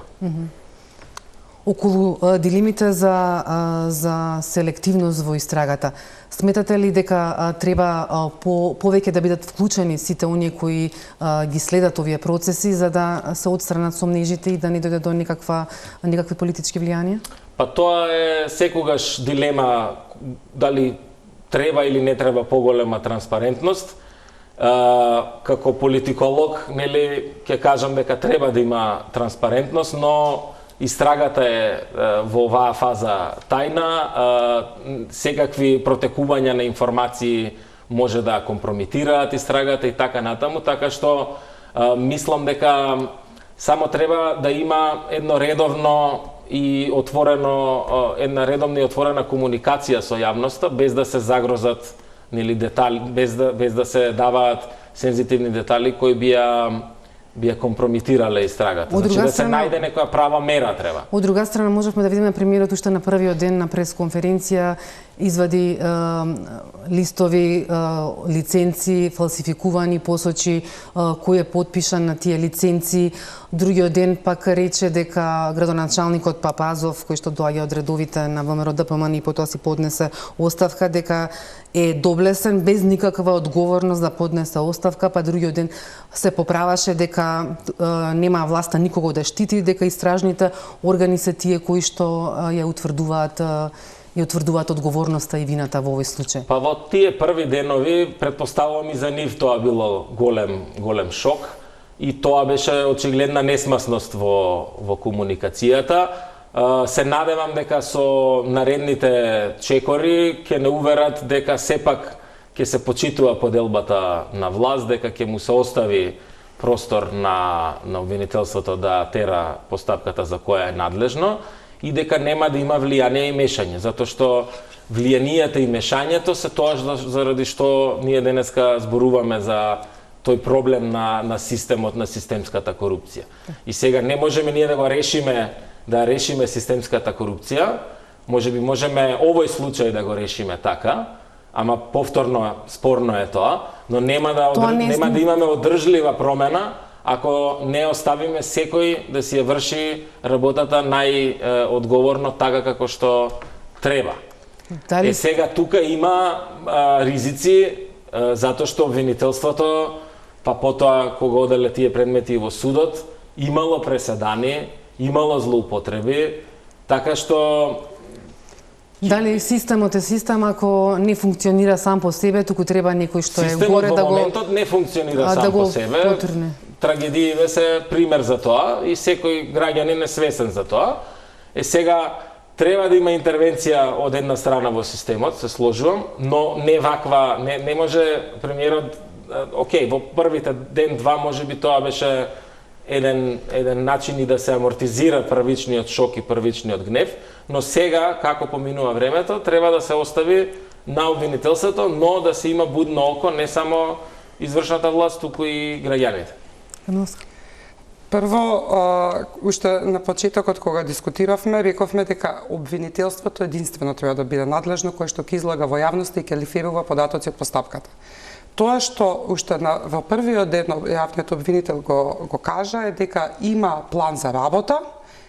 [SPEAKER 1] Околу дилемите за селективност во истрагата, сметате ли дека треба повеќе да бидат вклучени сите оние кои ги следат овие процеси за да се отстранат сомнежите и да не дојде до никакви политички влијанија?
[SPEAKER 3] Па тоа е секогаш дилема дали треба или не треба поголема транспарентност. Како политиколог, нели, ќе кажам дека треба да има транспарентност, но истрагата е во оваа фаза тајна, секакви протекувања на информации може да компрометираат истрагата и така натаму, така што мислам дека само треба да има една редовна и отворена комуникација со јавноста, без да се загрозат нели детали, без да се даваат сензитивни детали кои би компрометирале истрагата. Значи да се најде некоја права мера треба.
[SPEAKER 1] Од друга страна, можевме да видиме премиерот уште на првиот ден на пресконференција извади листови, лиценци, фалсификувани, посочи кој е подпишан на тие лиценци. Другиот ден пак рече дека градоначалникот Папазов, кој што доаѓа од редовите на ВМРО ДПМН и потоа си поднесе оставка, дека е доблесен без никаква одговорност да поднесе оставка, па другиот ден се поправаше дека нема власта никого да штити, дека истражните органи се тие кои што ја утврдуваат одговорноста и вината во овој случај.
[SPEAKER 3] Па во тие први денови, предпоставувам и за нив тоа било голем шок и тоа беше очигледна несмасност во комуникацијата. Се надевам дека со наредните чекори ќе не уверат дека сепак ќе се почитува поделбата на власт, дека ќе му се остави простор на обвинителството да тера постапката за која е надлежно и дека нема да има влијание и мешање, затоа што влијанието и мешањето се тоа заради што ние денеска зборуваме за тој проблем на системот, на системската корупција. И сега не можеме ние да решиме системската корупција, можеби можеме овој случај да го решиме така, ама повторно спорно е тоа, но нема да имаме одржлива промена ако не оставиме секој да си ја врши работата најодговорно така како што треба. Сега тука има ризици затоа што обвинителството, па потоа кога оделе тие предмети во судот, имало преседани, имало злоупотреби, така што
[SPEAKER 1] дали системот е систем ако не функционира сам по себе, туку треба некој што е горе да го...
[SPEAKER 3] Системот во моментот не функционира сам по себе. Трагедиите се пример за тоа и секој граѓанин е свесен за тоа. Сега треба да има интервенција од една страна во системот, се сложувам, но не ваква, не може премиерот, окей, во првите ден-два можеби тоа беше еден начин и да се амортизира првичниот шок и првичниот гнев, но сега, како поминува времето, треба да се остави на обвинителството, но да се има будно око не само извршната власт, туку и граѓаните.
[SPEAKER 2] Прво, уште на почетокот кога дискутиравме, рековме дека обвинителството единствено треба да биде надлежно, кое што ќе излага во јавноста и ќе лифирува податоци од постапката. Тоа што уште во првиот ден јавниот обвинител го кажа е дека има план за работа,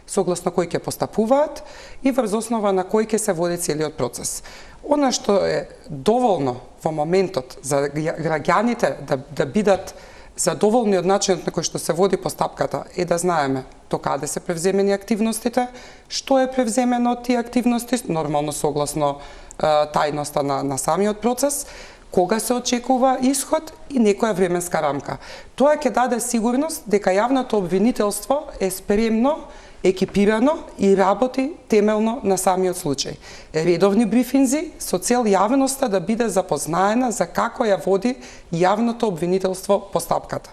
[SPEAKER 2] согласно кој ќе постапуваат и врз основа на кој ќе се води целиот процес. Она што е доволно во моментот за граѓаните да бидат Задоволни од начинот на кој што се води постапката е да знаеме до каде се превземени активностите, што е превземено од тие активности, нормално согласно тајноста на самиот процес, кога се очекува исход и некоја временска рамка. Тоа ќе даде сигурност дека јавното обвинителство е спремно, екипирано и работи темелно на самиот случај. Редовни брифинзи со цел јавноста да биде запознаена за како ја води јавното обвинителство постапката.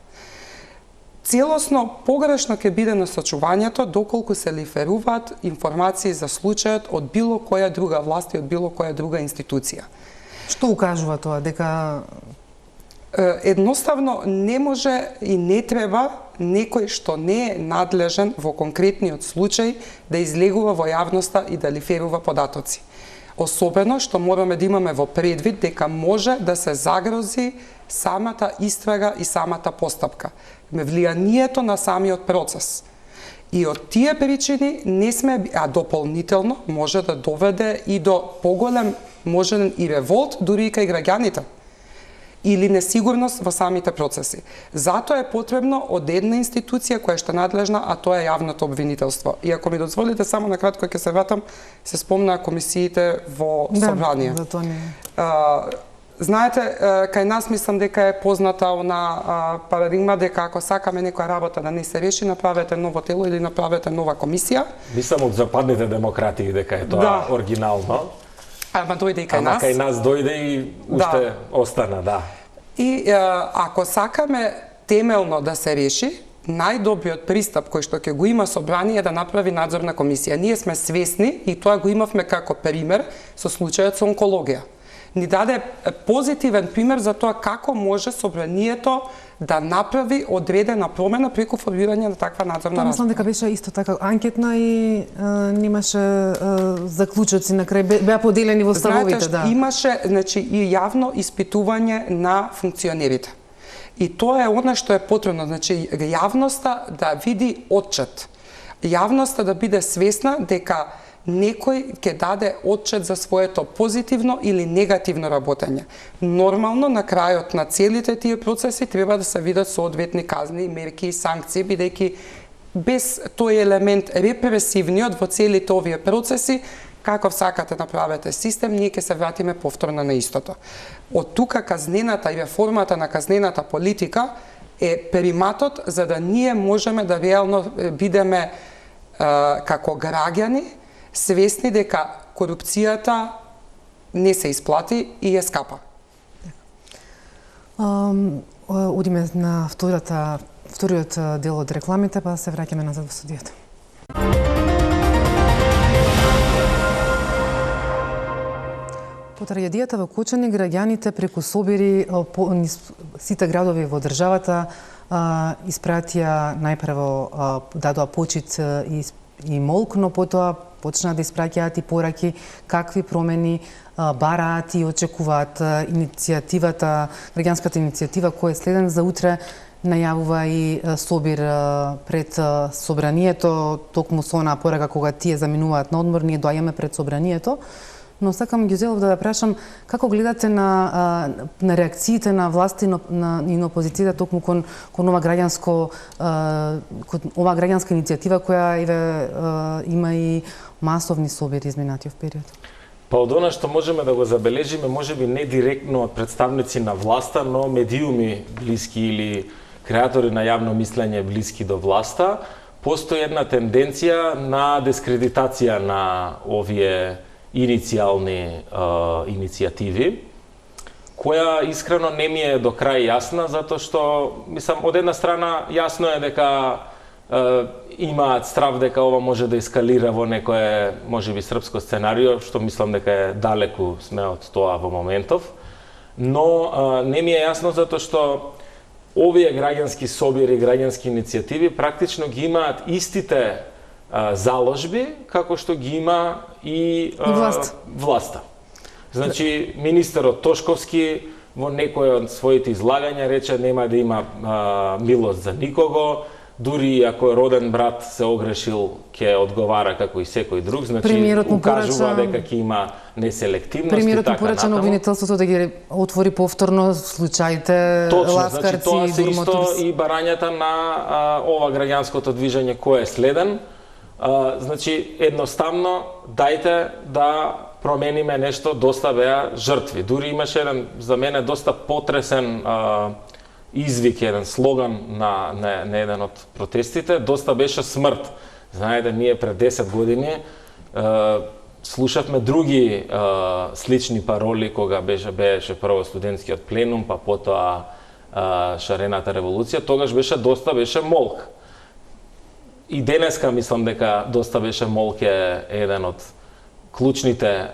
[SPEAKER 2] Целосно погрешно ќе биде насочувањето доколку се лиферуваат информации за случајот од било која друга власт и од било која друга институција.
[SPEAKER 1] Што укажува тоа? Дека
[SPEAKER 2] едноставно не може и не треба некој што не е надлежен во конкретниот случај да излегува во јавноста и да лиферува податоци. Особено што мораме да имаме во предвид дека може да се загрози самата истрага и самата постапка, влијанието на самиот процес. И од тие причини не сме, а дополнително може да доведе и до поголем можен и револт дури и кај граѓаните или несигурност во самите процеси. Затоа е потребно од една институција која што е надлежна, а тоа е јавното обвинителство. И ако ми дозволите, само на кратко ќе се вратам, се спомнаа комисиите во собрание.
[SPEAKER 1] Да, тоа не.
[SPEAKER 2] Знаете, кај нас мислам дека е позната она парадигма дека ако сакаме некоја работа да не се реши, направете ново тело или направете нова комисија.
[SPEAKER 3] Мислам од западните демократии дека е тоа оригинално.
[SPEAKER 2] Ама дојде и кај нас.
[SPEAKER 3] Ама кај нас дојде и уште остана, да.
[SPEAKER 2] И ако сакаме темелно да се реши, најдобриот пристап кој што ќе го има собрание е да направи надзорна комисија. Ние сме свесни и тоа го имавме како пример со случајот со онкологија. Ни даде позитивен пример за тоа како може собранието да направи одредена промена преку формирање на таква надзорна
[SPEAKER 1] расправа. Мислам дека беше исто така анкетна и немаше заклучоци на крај, беа поделени во ставовите,
[SPEAKER 2] да. Имаше, значи, и јавно испитување на функционерите. И тоа е она што е потребно, значи јавноста да види отчет. Јавноста да биде свесна дека некој ќе даде отчет за своето позитивно или негативно работење. Нормално, на крајот на целите тие процеси треба да се видат соодветни казни, мерки и санкции, бидејќи без тој елемент репресивниот во целите овие процеси, каков сакате направете систем, ние ќе се вратиме повторно на истото. Од тука казнената и реформата на казнената политика е приматот за да ние можеме да реално бидеме како граѓани свесни дека корупцијата не се исплати и е скапа.
[SPEAKER 1] Одиме на вториот дел од рекламите, па се враќаме назад во студиото. По трагедијата во Кочани, граѓаните преку собири сите градови во државата испратија најпрво дадоа почит и молк, но потоа почнаа да испраќаат и пораки какви промени бараат и очекуваат. Иницијативата, граѓанската иницијатива која е следен за утре најавува и собир пред собранието, токму со онаа порака кога тие заминуваат на одмор, ние доаѓаме пред собранието. Но сакам ги желав да прашам како гледате на реакциите на власти и на опозицијата токму кон ова граѓанска иницијатива која има и масовни собири изминатиот период.
[SPEAKER 3] Па од она што можеме да го забележиме, можеби не директно од представници на власта, но медиуми блиски или креатори на јавно мислење блиски до власта, постои една тенденција на дискредитација на овие иницијални иницијативи, која искрено не ми е до крај јасна, затоа што, мислам, од една страна јасно е дека имаат страв дека ова може да ескалира во некое, можеби, српско сценарио, што мислам дека е далеку сме од тоа во моментов, но не ми е јасно затоа што овие граѓански собири, граѓански иницијативи практично ги имаат истите заложби како што ги има и власта. Значи, министерот Тошковски во некој од своите излагања рече нема да има милост за никого, дури ако е роден брат се огрешил, ќе одговара како и секој друг, значи укажува дека ќе има неселективност и
[SPEAKER 1] Премиерот
[SPEAKER 3] така
[SPEAKER 1] му порача на обвинителството да ги отвори повторно случаите ласкарци
[SPEAKER 3] тоа
[SPEAKER 1] и
[SPEAKER 3] се исто
[SPEAKER 1] бурмотурси.
[SPEAKER 3] и барањата на ова граѓанското движење кое е следен. Значи, едноставно, дајте да промениме нешто, доста беа жртви. Дури имаше еден, за мене, доста потресен извик, еден слоган на еден од протестите, доста беше смрт. Знаете, ние пред 10 години слушавме други слични пароли кога беше прво студентскиот пленум, па потоа шарената револуција, тогаш беше молк. И денеска мислам дека доста беше молк е еден од клучните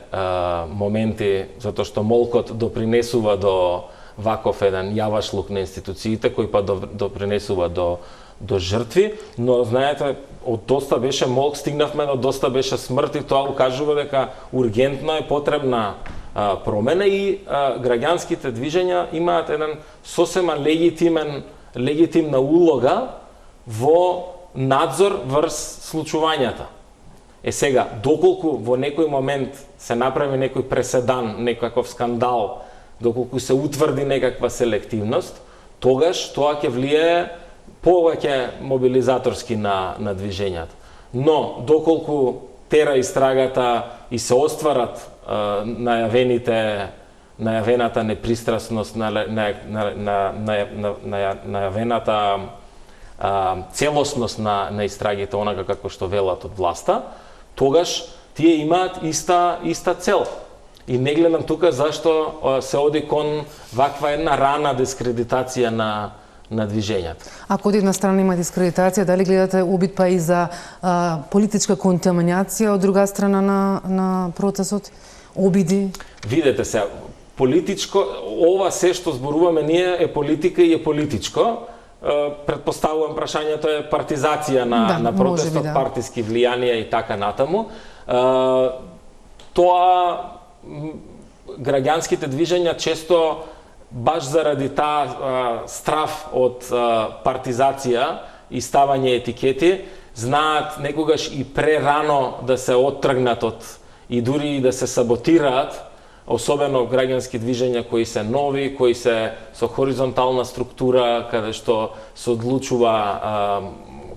[SPEAKER 3] моменти, затоа што молкот допринесува до ваков еден јавашлук на институциите, кој па допринесува до жртви, но знаете, од доста беше молк, стигнавме до доста беше смрт и тоа укажува дека ургентно е потребна промена и граѓанските движења имаат еден сосема легитимна улога во надзор врз случувањата. Сега, доколку во некој момент се направи некој преседан, некаков скандал, доколку се утврди некаква селективност, тогаш тоа ќе влијае повеќе мобилизаторски на движењата. Но, доколку тера истрагата и се остварат најавената непристрасност, најавената целосност на истрагите, онака како што велат од власта, тогаш тие имаат иста цел. И не гледам тука зашто се оди кон ваква една рана дискредитација на движењата.
[SPEAKER 1] Ако од една страна има дискредитација, дали гледате обид па и за политичка контаминација од друга страна на процесот? Обиди?
[SPEAKER 3] Видете се, политичко, ова се што зборуваме ние е политика и е политичко. Предпоставувам прашањето е партизација на протестот, партиски влијанија и така натаму. Тоа граѓанските движења често баш заради таа страф од партизација и ставање етикети знаат некогаш и прерано да се оттргнат и дури да се саботираат, особено граѓански движења кои се нови, кои се со хоризонтална структура, каде што се одлучува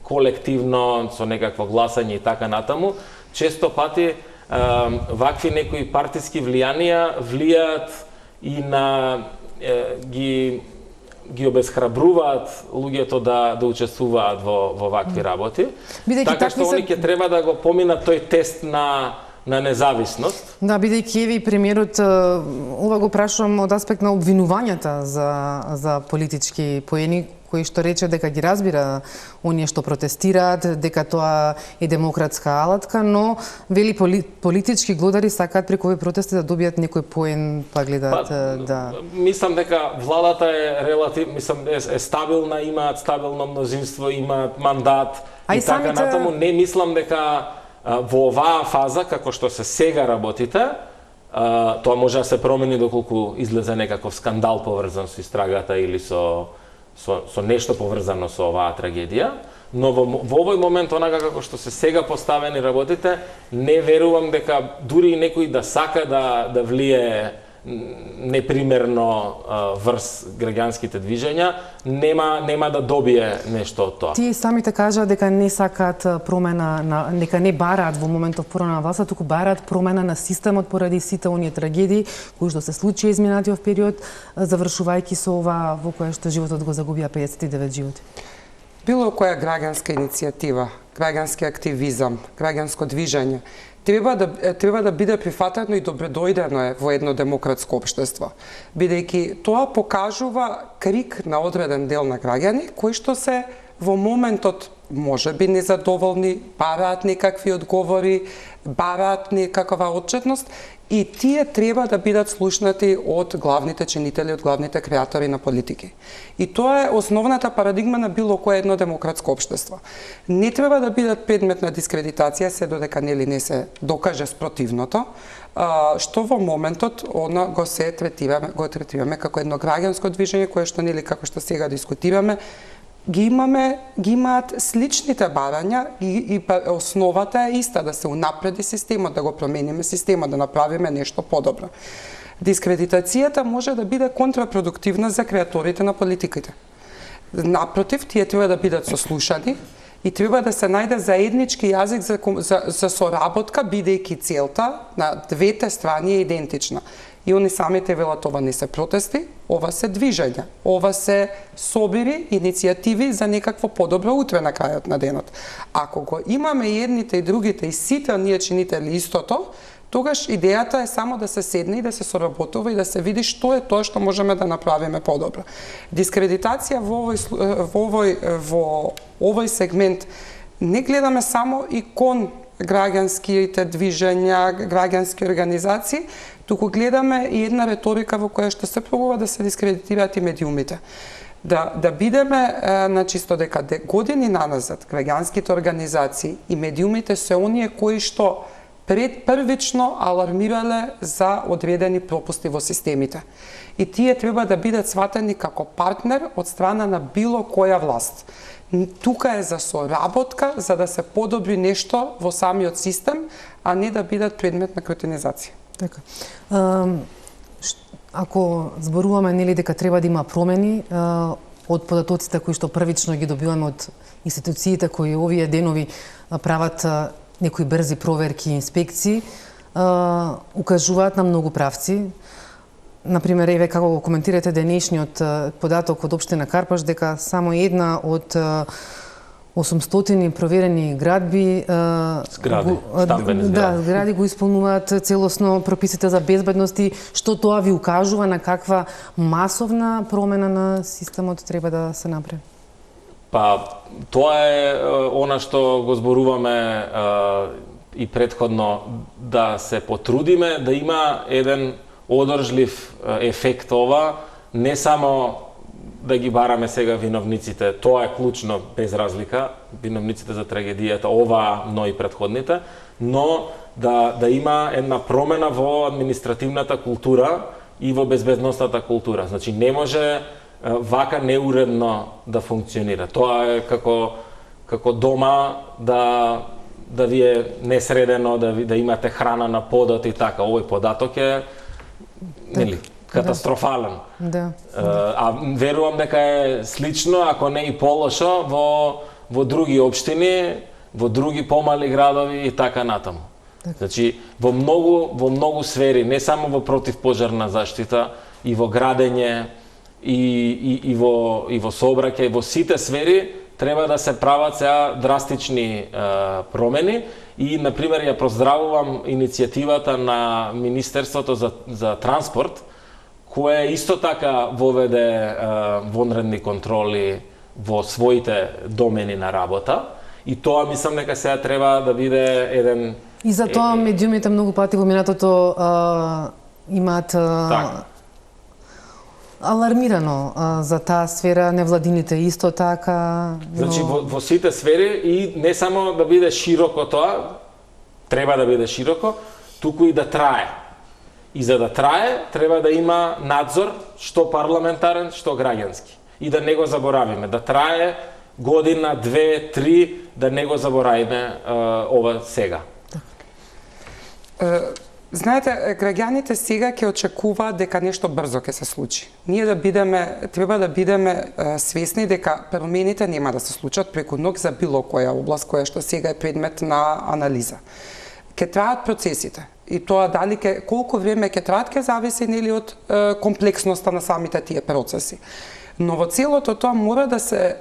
[SPEAKER 3] колективно, со некакво гласање и така натаму, често пати вакви некои партиски влијанија влијаат и на ги обесхрабруваат луѓето да учествуваат во вакви работи. Така што они ќе треба да го поминат тој тест на независност.
[SPEAKER 1] Да, бидејќи еве и премиерот, ова го прашувам од аспект на обвинувањата за политички поени, кои што рече дека ги разбира оние што протестираат, дека тоа е демократска алатка, но вели политички глодари сакаат преку овој протести да добијат некој поен, па гледаат да.
[SPEAKER 3] Мислам дека владата е стабилна, имаат стабилно мнозинство, имаат мандат и така натаму. Не мислам дека во оваа фаза, како што се сега работите, тоа може да се промени доколку излезе некаков скандал поврзан со истрагата или со нешто поврзано со оваа трагедија, но во овој момент, онака како што се сега поставени работите, не верувам дека дури некој да сака да влие непримерно врз граѓанските движења, нема да добие нешто од тоа.
[SPEAKER 1] Тие самите кажа дека не сакаат промена, дека не бараат во моментов промена на власта, туку бараат промена на системот поради сите оние трагедии кои што се случи изминатиот период, завршувајќи со ова во кое што животот го загубија 59 животи.
[SPEAKER 2] Било која граѓанска иницијатива, граѓански активизам, граѓанско движење треба да биде прифатено и добредојдено е во едно демократско општество, бидејќи тоа покажува крик на одреден дел на граѓани кои што се во моментот можеби незадоволни, бараат некакви одговори, бараат некаква отчетност и тие треба да бидат слушнати од главните чинители, од главните креатори на политики. И тоа е основната парадигма на било кое едно демократско општество. Не треба да бидат предмет на дискредитација се додека не се докаже спротивното, што во моментот го третираме како едно граѓанско движење кое што како што сега дискутираме, ги имаат сличните барања и основата е иста, да се унапреди системот, да го промениме системот, да направиме нешто подобро. Дискредитацијата може да биде контрапродуктивна за креаторите на политиките. Напротив, тие треба да бидат сослушани и треба да се најде заеднички јазик за соработка, бидејќи целта на двете страни е идентична. И они самите велат, ова не се протести, ова се движења, ова се собири, иницијативи за некакво подобро утре на крајот на денот. Ако го имаме едните и другите и сите ние чинители истото, тогаш идејата е само да се седне и да се соработува и да се види што е тоа што можеме да направиме подобро. Дискредитација во овој сегмент не гледаме само и кон граѓанските движења, граѓански организации, туку гледаме и една реторика во која што се пробува да се дискредитираат и медиумите. Да бидеме на чисто дека години наназад граѓанските организации и медиумите се оние кои што првично алармирале за одредени пропусти во системите. И тие треба да бидат сватени како партнер од страна на било која власт. Тука е за соработка, за да се подобри нешто во самиот систем, а не да бидат предмет на критинизација.
[SPEAKER 1] Така. Ако зборуваме нели дека треба да има промени од податоците кои што првично ги добиваме од институциите кои овие денови прават некои брзи проверки и инспекции, укажуваат на многу правци. Например, еве како го коментирате денешниот податок од општина Карпаш дека само една од 800 проверени градби згради го исполнуваат целосно прописите за безбедност и што тоа ви укажува на каква масовна промена на системот треба да се направи?
[SPEAKER 3] Па, тоа е она што го зборуваме и претходно, да се потрудиме да има еден одржлив ефект ова, не само да ги бараме сега виновниците, тоа е клучно без разлика, виновниците за трагедијата, ова, но и претходните, но да има една промена во административната култура и во безбедностната култура. Значи не може вака неуредно да функционира. Тоа е како дома да ви е несредено, да имате храна на подот и така. Овој податок е нели катастрофален.
[SPEAKER 1] Да.
[SPEAKER 3] А верувам дека е слично, ако не и полошо, во други општини, во други помали градови и така натаму. Значи, во многу сфери, не само во противпожарна заштита, и во градење, и во сообраќај, во сите сфери треба да се прават сега драстични промени и, например, ја поздравувам иницијативата на Министерството за транспорт, кое исто така воведе вонредни контроли во своите домени на работа, и тоа мислам дека сега треба да биде еден...
[SPEAKER 1] И за тоа медиумите многу пати во минатото имаат алармирано за таа сфера, невладините исто така.
[SPEAKER 3] Значи во сите сфери, и не само да биде широко тоа, треба да биде широко, туку и да трае. И за да трае, треба да има надзор, што парламентарен, што граѓански. И да не го заборавиме, да трае година, 2, 3, да не го заборавиме ова сега.
[SPEAKER 2] Знаете, граѓаните сега ќе очекуваат дека нешто брзо ќе се случи. Ние треба да бидеме свесни дека промените нема да се случат преку ног за било која област која што сега е предмет на анализа. Ќе траат процесите. И тоа дали колку време ќе траат ќе зависи нели од комплексноста на самите тие процеси. Но во целото тоа мора да се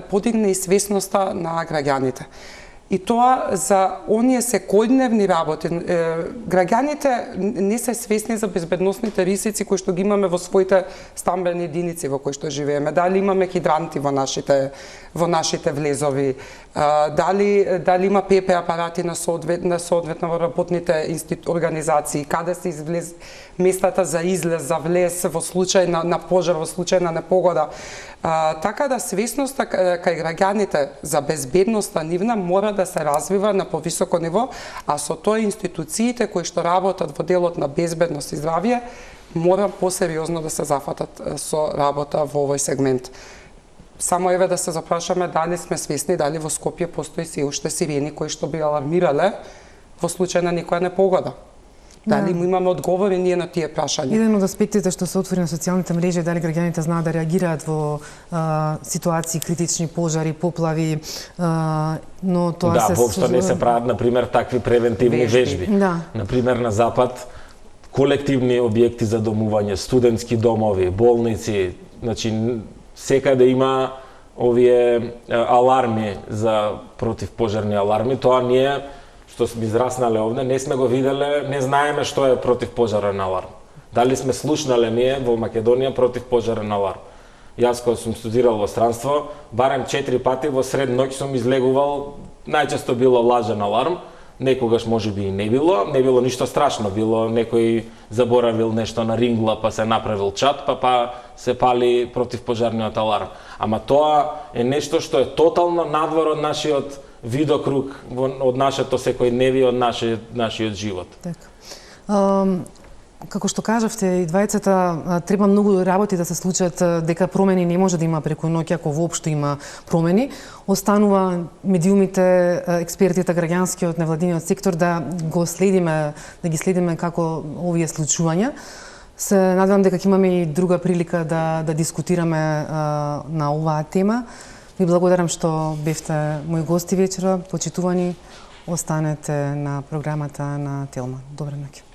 [SPEAKER 2] подигне и свесноста на граѓаните. И тоа за оние секојдневни работи. Граѓаните не се свесни за безбедносните рисици кои што ги имаме во своите стамбени единици во кои што живееме. Дали имаме хидранти во нашите влезови, дали има ПП апарати на соодветно во работните организации, каде се местата за излез, за влез во случај на пожар, во случај на непогода. Така да свесноста кај граѓаните за безбедноста нивна мора да се развива на повисоко ниво, а со тоа институциите кои што работат во делот на безбедност и здравје мора посериозно да се зафатат со работа во овој сегмент. Само еве да се запрашаме дали сме свесни дали во Скопје постои се уште сирени кои што би алармирале во случај на некоја непогода. Дали му имаме одговори ние на тие прашања?
[SPEAKER 1] Еден од аспектите што се отвори на социјалните мрежи е дали граѓаните знаат да реагираат во ситуации критични, пожари, поплави, но тоа се...
[SPEAKER 3] Да, воопшто не се прават, например, такви превентивни вежби.
[SPEAKER 1] Да.
[SPEAKER 3] Например, на Запад, колективни објекти за домување, студентски домови, болници, значи, секаде има овие аларми за противпожарни аларми, тоа ние што сме израснале овде, не сме го виделе, не знаеме што е противпожарен аларм. Дали сме слушнале ние во Македонија противпожарен аларм? Јас кога сум студирал во странство, барем 4 пати во сред ноќ сум излегувал, најчесто било лажен аларм, некогаш можеби и не било ништо страшно, било некој заборавил нешто на рингла па се направил чат, па се пали противпожарниот аларм. Ама тоа е нешто што е тотално надвор од нашиот видокруг, од нашето секојдневие, од нашиот живот.
[SPEAKER 1] Така. Како што кажавте и двајцата, треба многу работи да се случат, дека промени не може да има преку ноќ, ако воопшто има промени. Останува медиумите, експертите, граѓанскиот, невладиниот сектор да ги следиме како овие случувања. Се надевам дека ќе имаме и друга прилика да дискутираме на оваа тема. Ви благодарам што бевте мои гости вечера, почитувани. Останете на програмата на Телма. Добра ноќ.